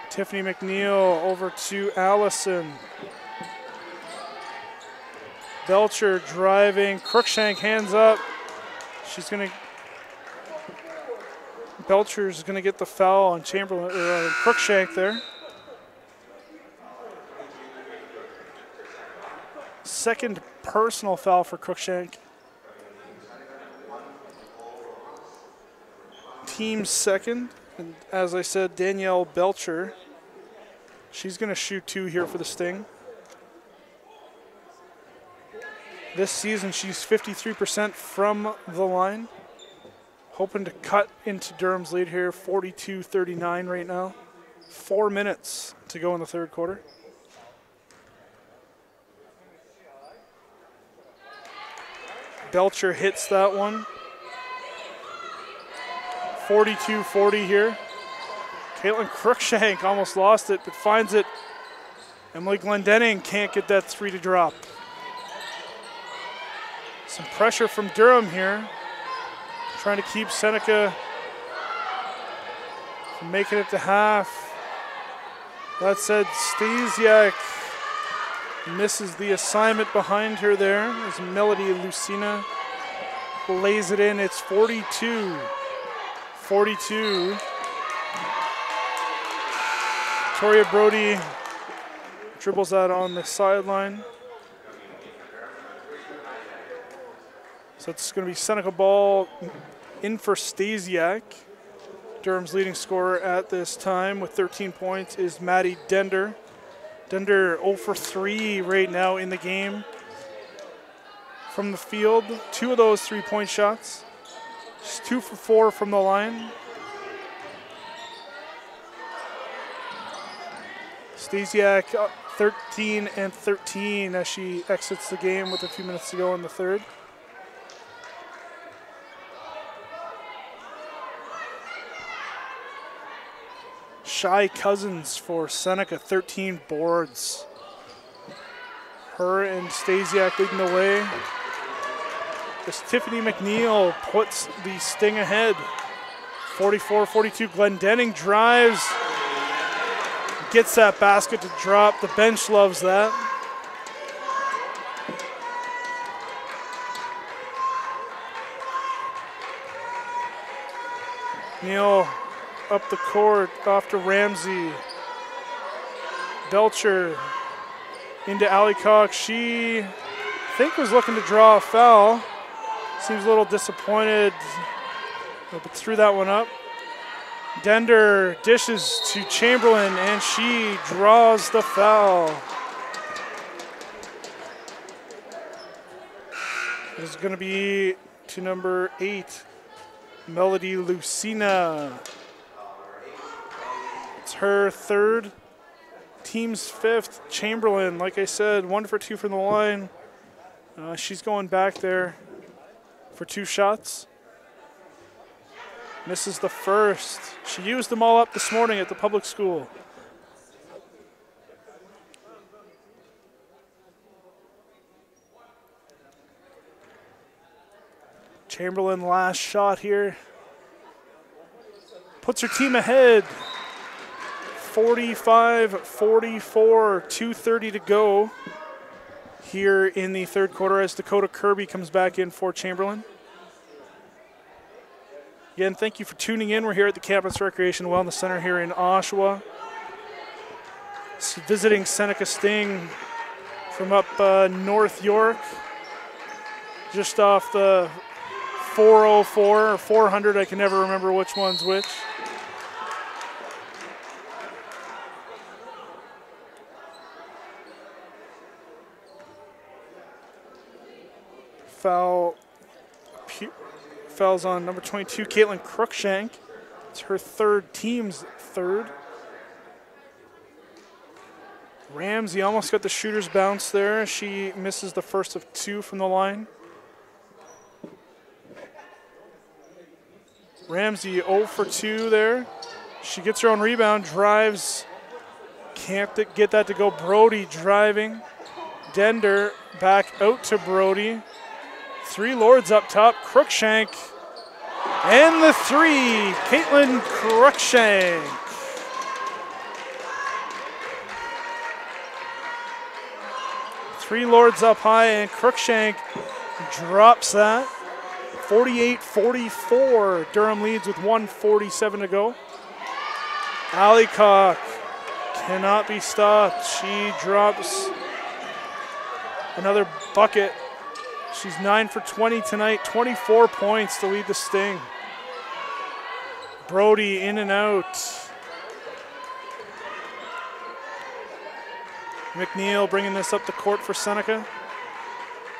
Tiffany McNeil over to Allison. Belcher driving. Cruikshank hands up. Belcher's going to get the foul on Cruikshank there. Second personal foul for Cruikshank. Team second. And as I said, Danielle Belcher. She's going to shoot 2 here for the Sting. This season, she's 53% from the line. Hoping to cut into Durham's lead here, 42-39 right now. 4 minutes to go in the third quarter. Belcher hits that one. 42-40 here. Caitlin Cruikshank almost lost it, but finds it. Emily Glendenning can't get that 3 to drop. Some pressure from Durham here. Trying to keep Seneca from making it to half. That said, Stasiak misses the assignment behind her there as Melody Lucina lays it in. It's 42-42. Victoria Brody dribbles that on the sideline. So it's going to be Seneca ball in for Stasiak. Durham's leading scorer at this time with 13 points is Maddie Dender. Dender 0 for 3 right now in the game from the field. 2 of those 3-point shots. She's 2 for 4 from the line. Stasiak 13 and 13 as she exits the game with a few minutes to go in the third. Shy Cousins for Seneca, 13 boards. Her and Stasiak leading the way. As Tiffany McNeil puts the Sting ahead. 44-42, Glendenning drives. Gets that basket to drop. The bench loves that. Neal up the court, off to Ramsey. Belcher into Allie Cox. She, I think, was looking to draw a foul. Seems a little disappointed, but threw that one up. Dender dishes to Chamberlain, and she draws the foul. This is going to be to number 8, Melody Lucina. Her third, team's 5th. Chamberlain, like I said, 1 for 2 from the line. She's going back there for 2 shots. Misses the first. She used them all up this morning at the public school. Chamberlain last shot here. Puts her team ahead. 45-44, 2:30 to go here in the third quarter as Dakota Kirby comes back in for Chamberlain. Again, thank you for tuning in. We're here at the Campus Recreation Wellness Center here in Oshawa. Visiting Seneca Sting from up North York, just off the 404 or 400. I can never remember which one's which. Fouls on number 22, Caitlin Cruikshank. It's her third, team's third. Ramsey almost got the shooter's bounce there. She misses the first of 2 from the line. Ramsey 0 for 2 there. She gets her own rebound, drives. Can't get that to go. Brody driving. Dender back out to Brody. 3 Lords up top. Crookshank. And the 3, Caitlin Crookshank. Three Lords up high, and Crookshank drops that. 48-44. Durham leads with 1:47 to go. Allycock cannot be stopped. She drops another bucket. She's 9 for 20 tonight, 24 points to lead the Sting. Brody in and out. McNeil bringing this up the court for Seneca.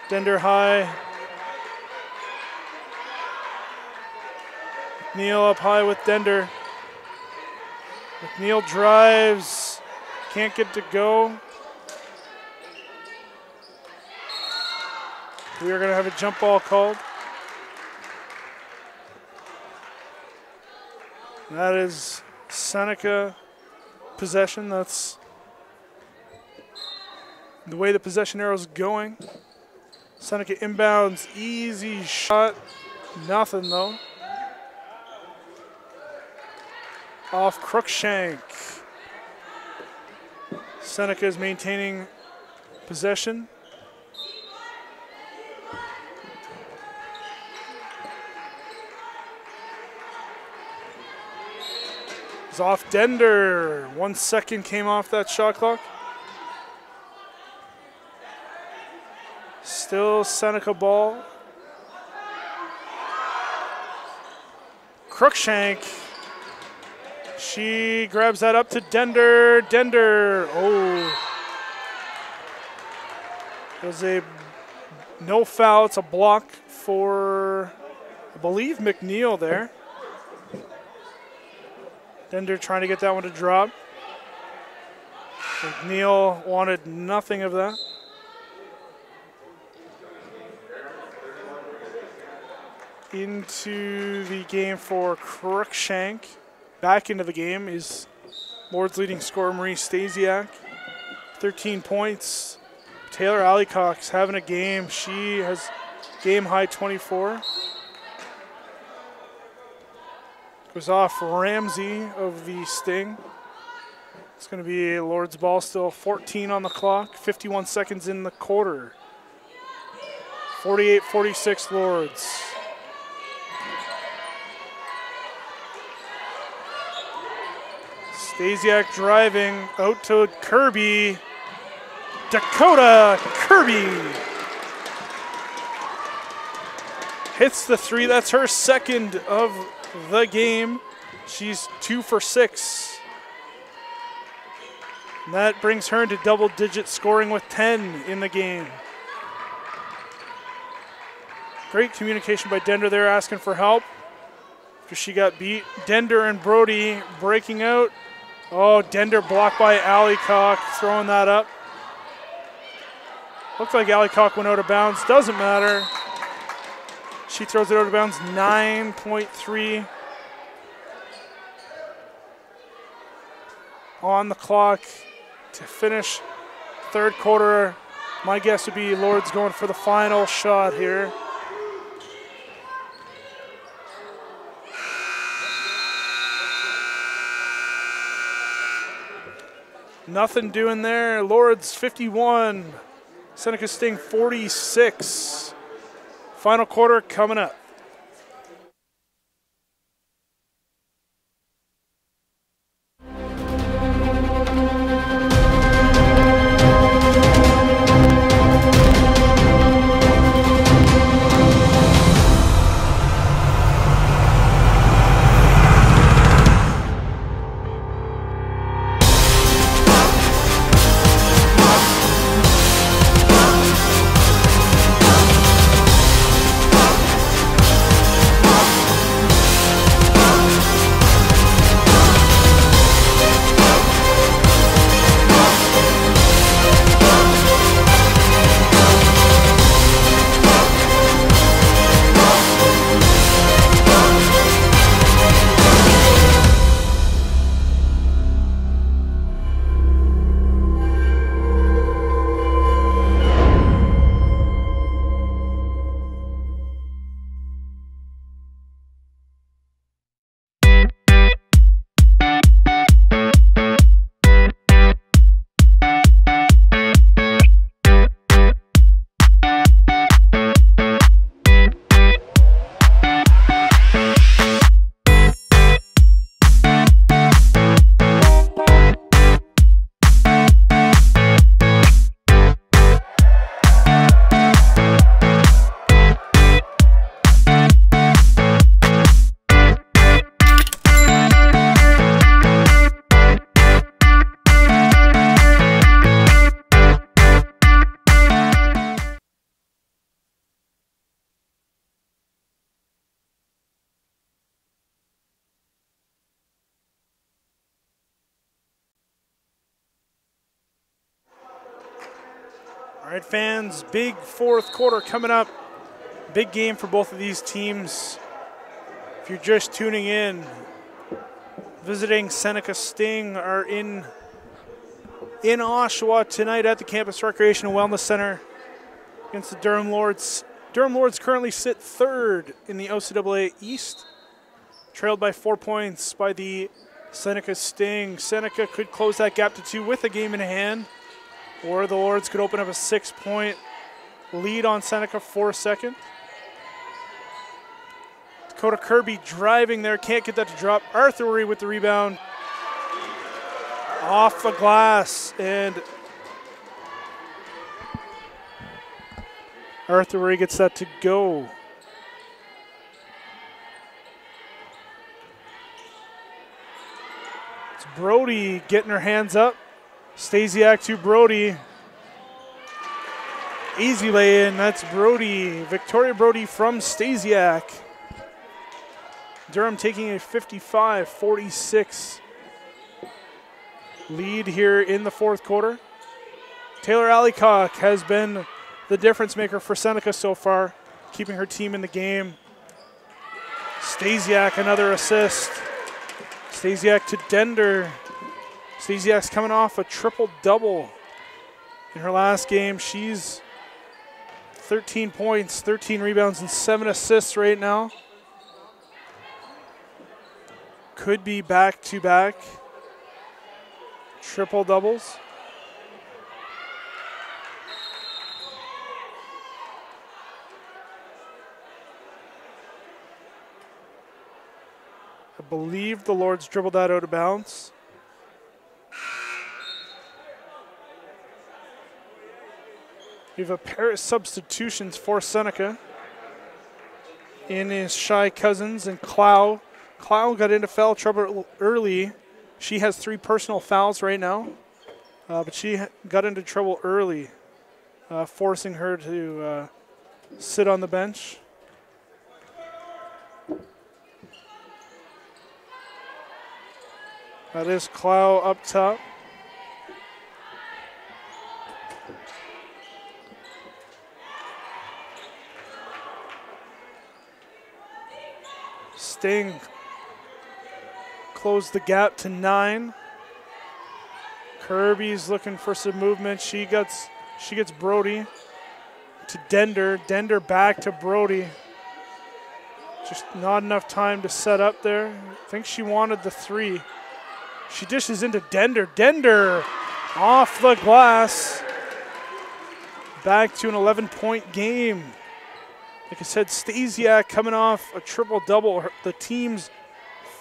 Dender high. McNeil up high with Dender. McNeil drives, can't get to go. We are going to have a jump ball called. That is Seneca possession. That's the way the possession arrow is going. Seneca inbounds, easy shot. Nothing though. Off Crookshank. Seneca is maintaining possession. It's off Dender. 1 second came off that shot clock. Still Seneca ball. Crookshank. She grabs that up to Dender. Dender. Oh. There's a no foul. It's a block for, I believe, McNeil there. Dender trying to get that one to drop. McNeil wanted nothing of that. Into the game for Crookshank. Back into the game is Lord's leading scorer Marie Stasiak. 13 points. Taylor Allycock's having a game. She has game high 24. Goes off Ramsey of the Sting. It's going to be a Lord's ball still. 14 on the clock. 51 seconds in the quarter. 48-46 Lords. Stasiak driving out to Kirby. Dakota Kirby hits the 3. That's her second of the game. She's 2 for 6. And that brings her into double-digit scoring with 10 in the game. Great communication by Dender there, asking for help after she got beat. Dender and Brody breaking out. Oh, Dender blocked by Allycock, throwing that up. Looks like Allycock went out of bounds. Doesn't matter. She throws it out of bounds. 9.3 on the clock to finish third quarter. My guess would be Lord's going for the final shot here. Nothing doing there. Lord's 51. Seneca Sting 46. Final quarter coming up. All right, fans, big fourth quarter coming up. Big game for both of these teams. If you're just tuning in, visiting Seneca Sting are in Oshawa tonight at the Campus Recreation and Wellness Center against the Durham Lords. Durham Lords currently sit third in the OCAA East, trailed by 4 points by the Seneca Sting. Seneca could close that gap to 2 with a game in hand, or the Lords could open up a 6-point lead on Seneca for a second. Dakota Kirby driving there, can't get that to drop. Arthur Worry with the rebound. Off the glass, and Arthur Worry gets that to go. It's Brody getting her hands up. Stasiak to Brody. Easy lay-in, that's Brody. Victoria Brody from Stasiak. Durham taking a 55-46 lead here in the fourth quarter. Taylor Allicock has been the difference maker for Seneca so far, keeping her team in the game. Stasiak, another assist. Stasiak to Dender. Stasiak's coming off a triple-double in her last game. She's 13 points, 13 rebounds, and 7 assists right now. Could be back-to-back triple-doubles. I believe the Lords dribbled that out of bounds. We have a pair of substitutions for Seneca. In is Shy Cousins and Clow. Clow got into foul trouble early. She has 3 personal fouls right now, but she got into trouble early, forcing her to sit on the bench. That is Clow up top. Sting closed the gap to 9. Kirby's looking for some movement. She gets Brody to Dender. Dender back to Brody. Just not enough time to set up there. I think she wanted the 3. She dishes into Dender. Dender off the glass. Back to an 11-point game. Like I said, Stasiak coming off a triple-double. The team's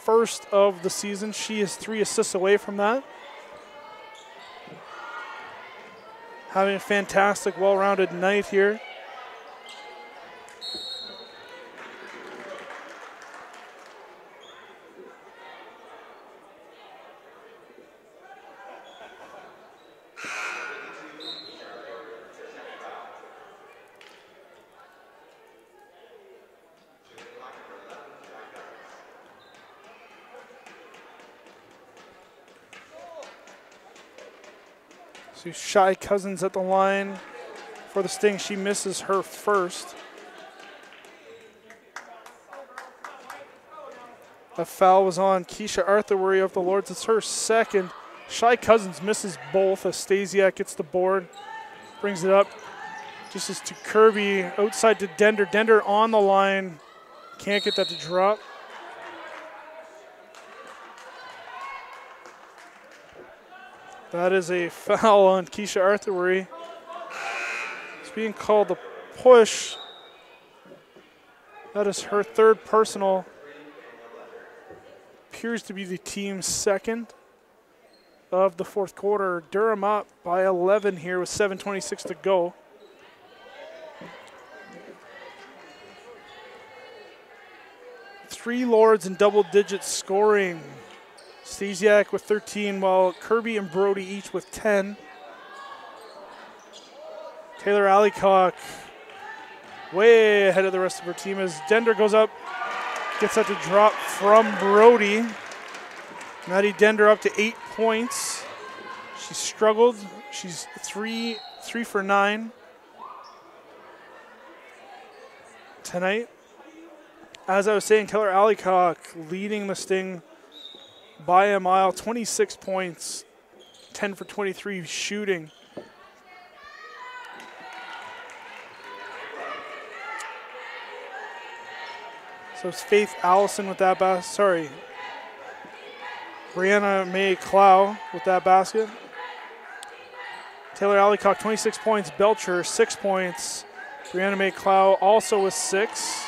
first of the season. She is 3 assists away from that. Having a fantastic, well-rounded night here. So Shy Cousins at the line for the Sting. She misses her first. A foul was on Keisha Arthur Worry of the Lords. It's her second. Shy Cousins misses both as Stasiak gets the board. Brings it up. Just as to Kirby. Outside to Dender. Dender on the line. Can't get that to drop. That is a foul on Keisha Arthur Worry. It's being called a push. That is her 3rd personal. Appears to be the team's 2nd of the fourth quarter. Durham up by 11 here with 7:26 to go. Three Lords in double digit scoring. Stasiak with 13, while Kirby and Brody each with 10. Taylor Allicock way ahead of the rest of her team as Dender goes up, gets that to drop from Brody. Maddie Dender up to 8 points. She struggled. She's three for 9 tonight. As I was saying, Keller Allicock leading the Sting by a mile, 26 points, 10 for 23 shooting. So it's Faith Allison with that basket. Sorry. Brianna May Clow with that basket. Taylor Allicock, 26 points. Belcher, 6 points. Brianna May Clow also with 6.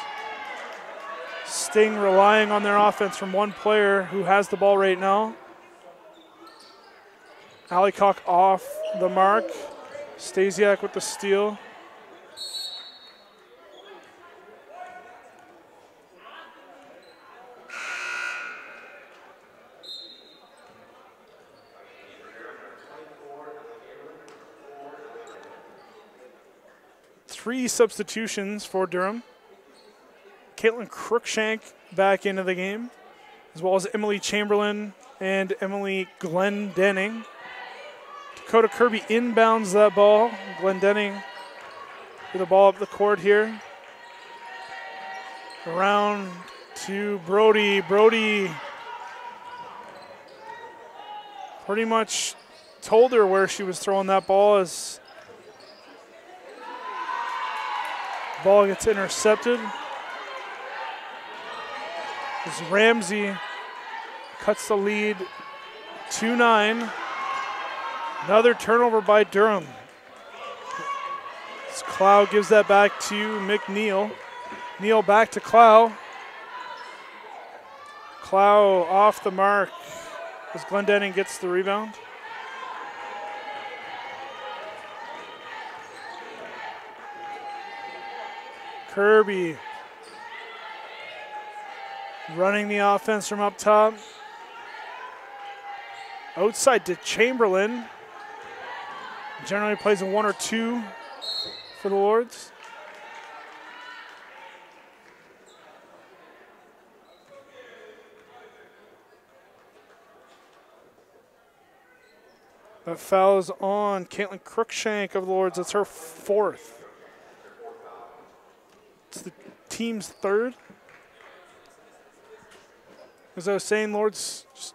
Sting relying on their offense from one player who has the ball right now. Allicock off the mark. Stasiak with the steal. Three substitutions for Durham. Caitlin Crookshank back into the game, as well as Emily Chamberlain and Emily Glendenning. Dakota Kirby inbounds that ball. Glendenning with the ball up the court here. Around to Brody. Brody pretty much told her where she was throwing that ball as the ball gets intercepted. As Ramsey cuts the lead 2-9. Another turnover by Durham. As Clow gives that back to McNeil. Neal back to Clow. Clow off the mark as Glendenning gets the rebound. Kirby running the offense from up top. Outside to Chamberlain. Generally plays a 1 or 2 for the Lords. That foul is on Caitlin Crookshank of the Lords. That's her 4th. It's the team's 3rd. As I was saying, Lords just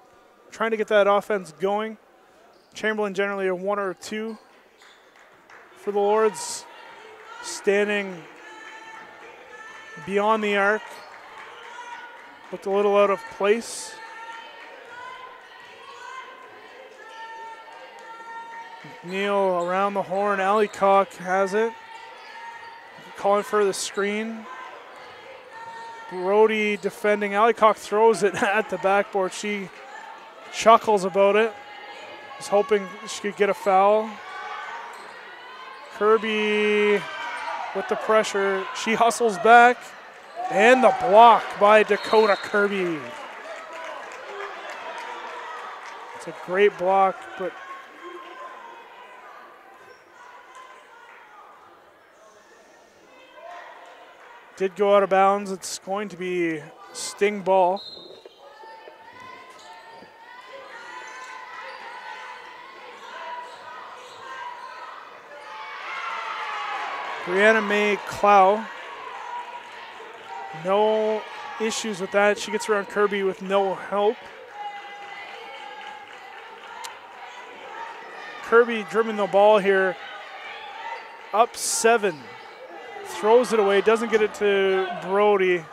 trying to get that offense going. Chamberlain generally a 1 or 2 for the Lords. Standing beyond the arc. Looked a little out of place. Neal around the horn. Allicock has it. Calling for the screen. Brody defending. Allicock throws it at the backboard. She chuckles about it. Was hoping she could get a foul. Kirby with the pressure. She hustles back. And the block by Dakota Kirby. It's a great block, but did go out of bounds. It's going to be Sting ball. Brianna May Clow. No issues with that. She gets around Kirby with no help. Kirby dribbling the ball here. Up 7. Throws it away, doesn't get it to Brody.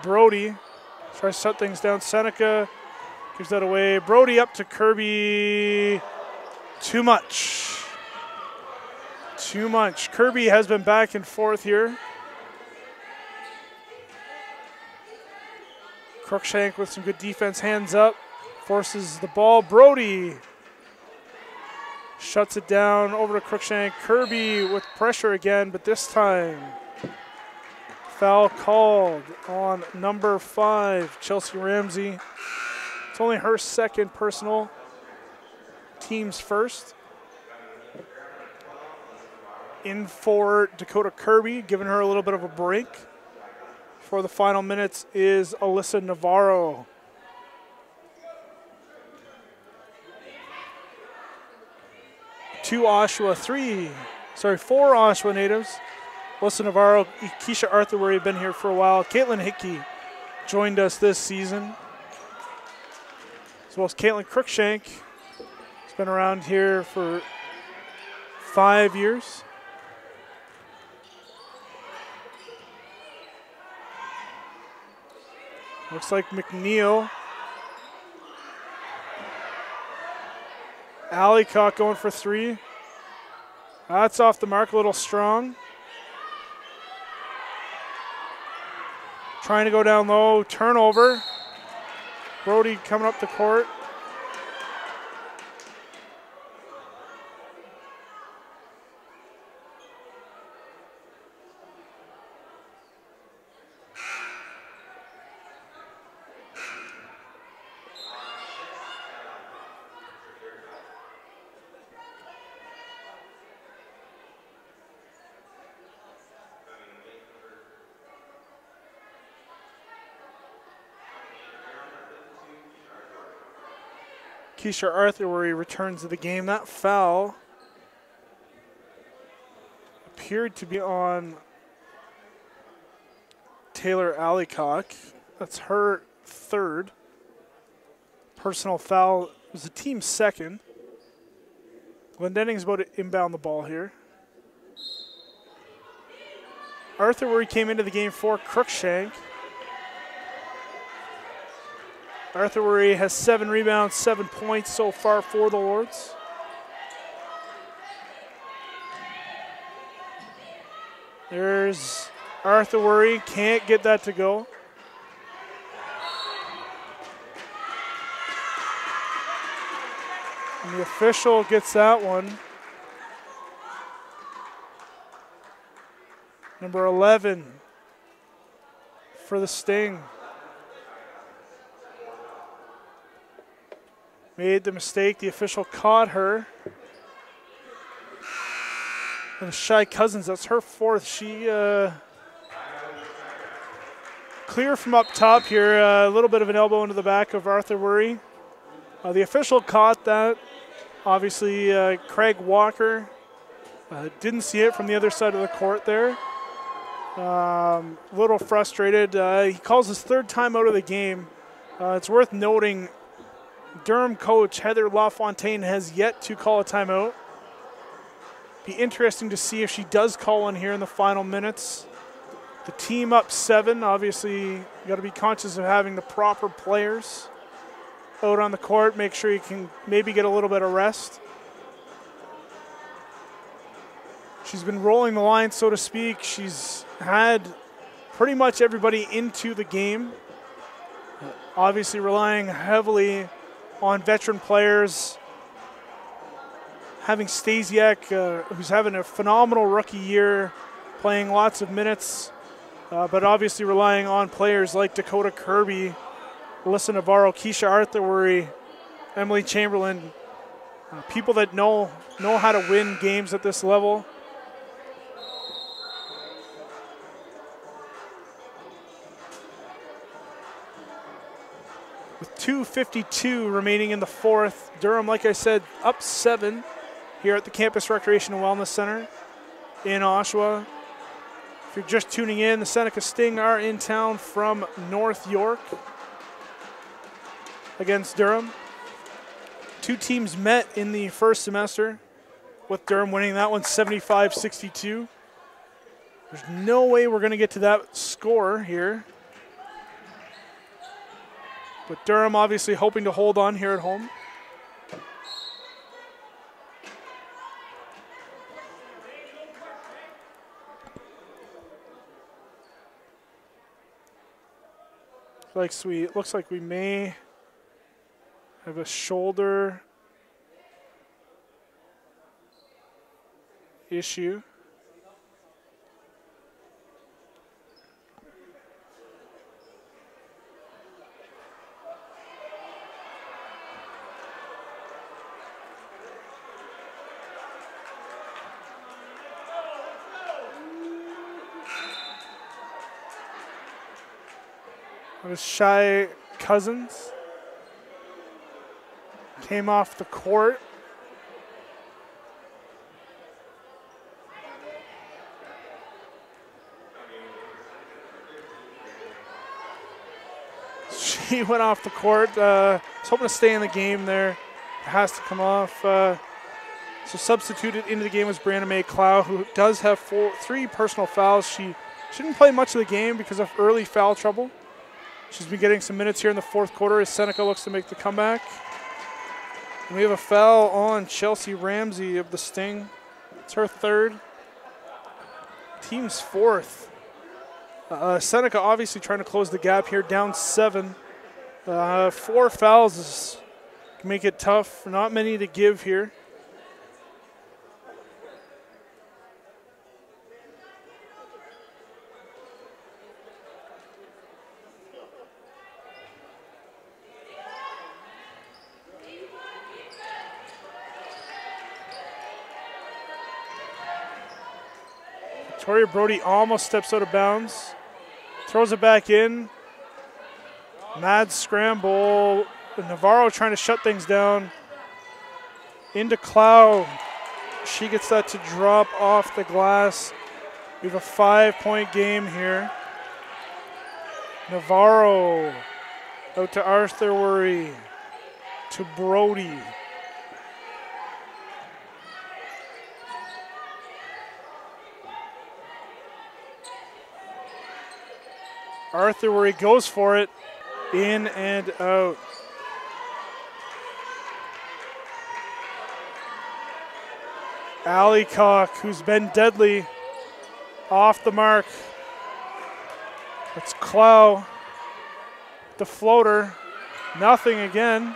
Brody tries to shut things down. Seneca gives that away. Brody up to Kirby. Too much. Too much. Kirby has been back and forth here. Crookshank with some good defense, hands up, forces the ball. Brody shuts it down over to Crookshank. Kirby with pressure again, but this time foul called on number 5, Chelsea Ramsey. It's only her 2nd personal, team's 1st. In for Dakota Kirby, giving her a little bit of a break. For the final minutes is Alyssa Navarro. To Oshawa, 3 4 Oshawa natives. Alyssa Navarro, Keisha Arthur, have been here for a while. Caitlin Hickey joined us this season, as well as Caitlin Cruikshank. She's been around here for 5 years. Looks like McNeil. Allycock going for 3. That's off the mark, a little strong. Trying to go down low, turnover. Brody coming up the court. Keisha Arthur returns to the game. That foul appeared to be on Taylor Allycock. That's her 3rd personal foul. It was the team's 2nd. Glendenning's about to inbound the ball here. Arthur came into the game for Cruikshank. Arthur has 7 rebounds, 7 points so far for the Lords. There's Arthur, can't get that to go. And the official gets that one. Number 11 for the Sting. Made the mistake. The official caught her. And Shy Cousins, that's her 4th. She clear from up top here. A little bit of an elbow into the back of Arthur Worry. The official caught that. Obviously, Craig Walker didn't see it from the other side of the court there. A little frustrated. He calls his 3rd time out of the game. It's worth noting Durham coach Heather LaFontaine has yet to call a timeout. Be interesting to see if she does call one here in the final minutes. The team up 7. Obviously, you got to be conscious of having the proper players out on the court. Make sure you can maybe get a little bit of rest. She's been rolling the line, so to speak. She's had pretty much everybody into the game. Obviously relying heavily on veteran players. Having Stasiak, who's having a phenomenal rookie year, playing lots of minutes, but obviously relying on players like Dakota Kirby, Alyssa Navarro, Keisha Arthur, Emily Chamberlain, people that know how to win games at this level. With 2:52 remaining in the 4th, Durham, like I said, up 7 here at the Campus Recreation and Wellness Center in Oshawa. If you're just tuning in, the Seneca Sting are in town from North York against Durham. 2 teams met in the first semester, with Durham winning that one 75-62. There's no way we're going to get to that score here. But Durham obviously hoping to hold on here at home. Looks like we may have a shoulder issue. It was Shy Cousins. Came off the court. He went off the court. Was hoping to stay in the game there. It has to come off. So substituted into the game was Brianna May Clow, who does have 3 personal fouls. She didn't play much of the game because of early foul trouble. She's been getting some minutes here in the fourth quarter as Seneca looks to make the comeback. And we have a foul on Chelsea Ramsey of the Sting. It's her 3rd. Team's 4th. Seneca obviously trying to close the gap here, down 7. 4 fouls can make it tough. Not many to give here. Victoria Brody almost steps out of bounds. Throws it back in. Mad scramble. Navarro trying to shut things down. Into Clow. She gets that to drop off the glass. We have a 5-point game here. Navarro out to Arthur Worry. To Brody. Arthur where he goes for it, in and out. Allycock, who's been deadly, off the mark. It's Clow, the floater, nothing again.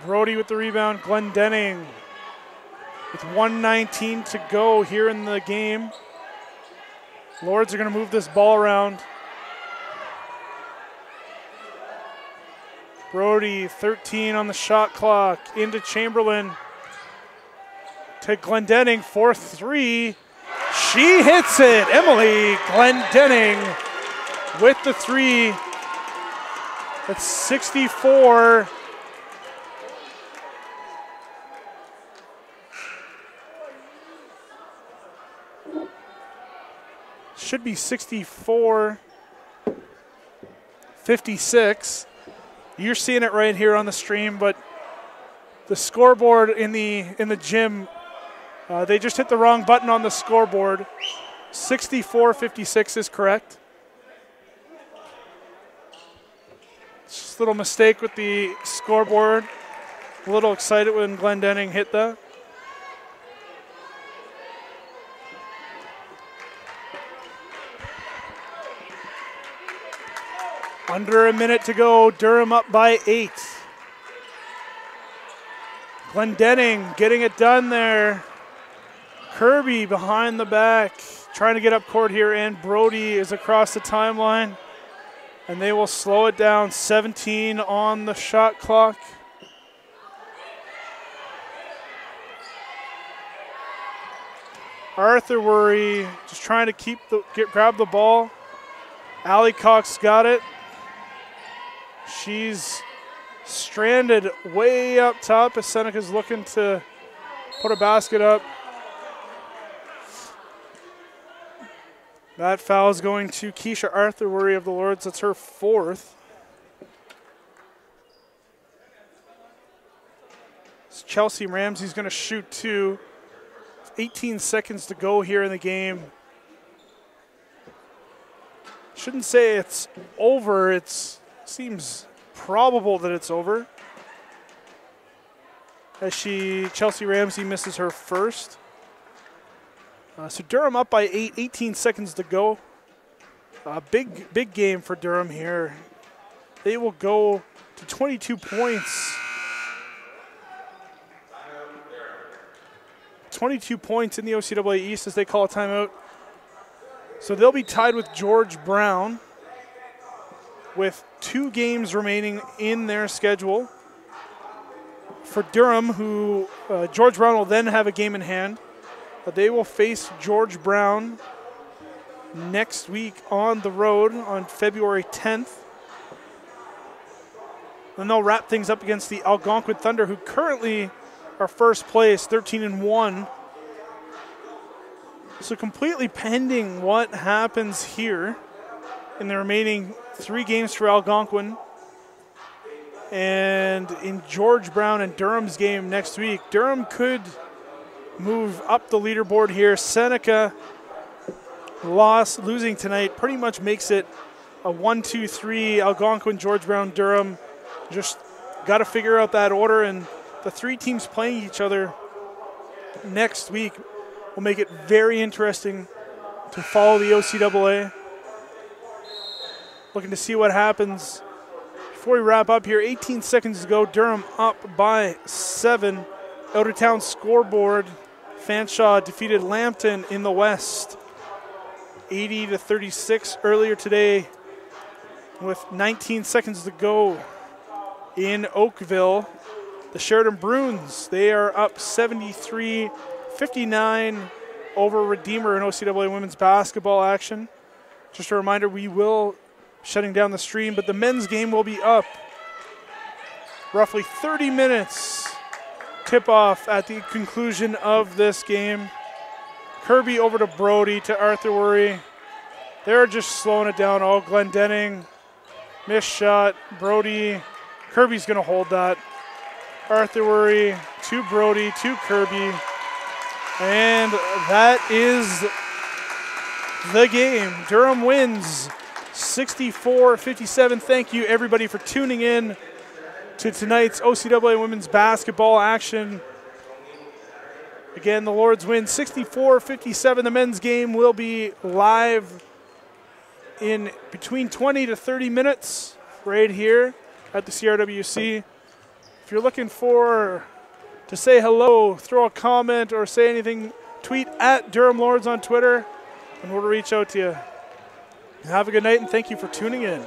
Brody with the rebound, Glendenning with 1:19 to go here in the game. Lords are gonna move this ball around. Brody, 13 on the shot clock, into Chamberlain, to Glendenning, 4-3. She hits it. Emily Glendenning with the 3. That's 64. Should be 64-56. You're seeing it right here on the stream, but the scoreboard in the gym, they just hit the wrong button on the scoreboard. 64-56 is correct. Just a little mistake with the scoreboard. A little excited when Glendenning hit that. Under a minute to go, Durham up by 8. Glendenning getting it done there. Kirby behind the back, trying to get up court here, and Brody is across the timeline. And they will slow it down, 17 on the shot clock. Arthur Worry just trying to grab the ball. Allycock's got it. She's stranded way up top as Seneca's looking to put a basket up. That foul is going to Keisha Arthur Worry of the Lords. That's her 4th. Chelsea Ramsey's going to shoot 2. 18 seconds to go here in the game. Shouldn't say it's over. It seems probable that it's over. As Chelsea Ramsey misses her first. So Durham up by 8, 18 seconds to go. Big game for Durham here. They will go to 22 points. 22 points in the OCAA East as they call a timeout. So they'll be tied with George Brown with 2 games remaining in their schedule. For Durham, who George Brown will then have a game in hand. They will face George Brown next week on the road on February 10th. Then they'll wrap things up against the Algonquin Thunder, who currently are first place, 13-1. So completely pending what happens here in the remaining 3 games for Algonquin. And in George Brown and Durham's game next week, Durham could move up the leaderboard here. Seneca losing tonight pretty much makes it a 1-2-3. Algonquin, George Brown, Durham. Just got to figure out that order, and the three teams playing each other next week will make it very interesting to follow the OCAA. Looking to see what happens. Before we wrap up here, 18 seconds to go. Durham up by 7. Out of town scoreboard. Fanshawe defeated Lambton in the West 80-36 earlier today with 19 seconds to go in Oakville. The Sheridan Bruins, they are up 73-59 over Redeemer in OCAA women's basketball action. Just a reminder, we will shutting down the stream, but the men's game will be up roughly 30 minutes. Tip-off at the conclusion of this game. Kirby over to Brody, to Arthur Worry. They're just slowing it down. Oh, Glendenning, missed shot. Brody, Kirby's going to hold that. Arthur Worry to Brody, to Kirby. And that is the game. Durham wins 64-57. Thank you, everybody, for tuning in to tonight's OCAA women's basketball action. Again, the Lords win 64-57. The men's game will be live in between 20 to 30 minutes right here at the CRWC. If you're looking to say hello, throw a comment, or say anything, tweet at Durham Lords on Twitter, and we'll reach out to you. Have a good night, and thank you for tuning in.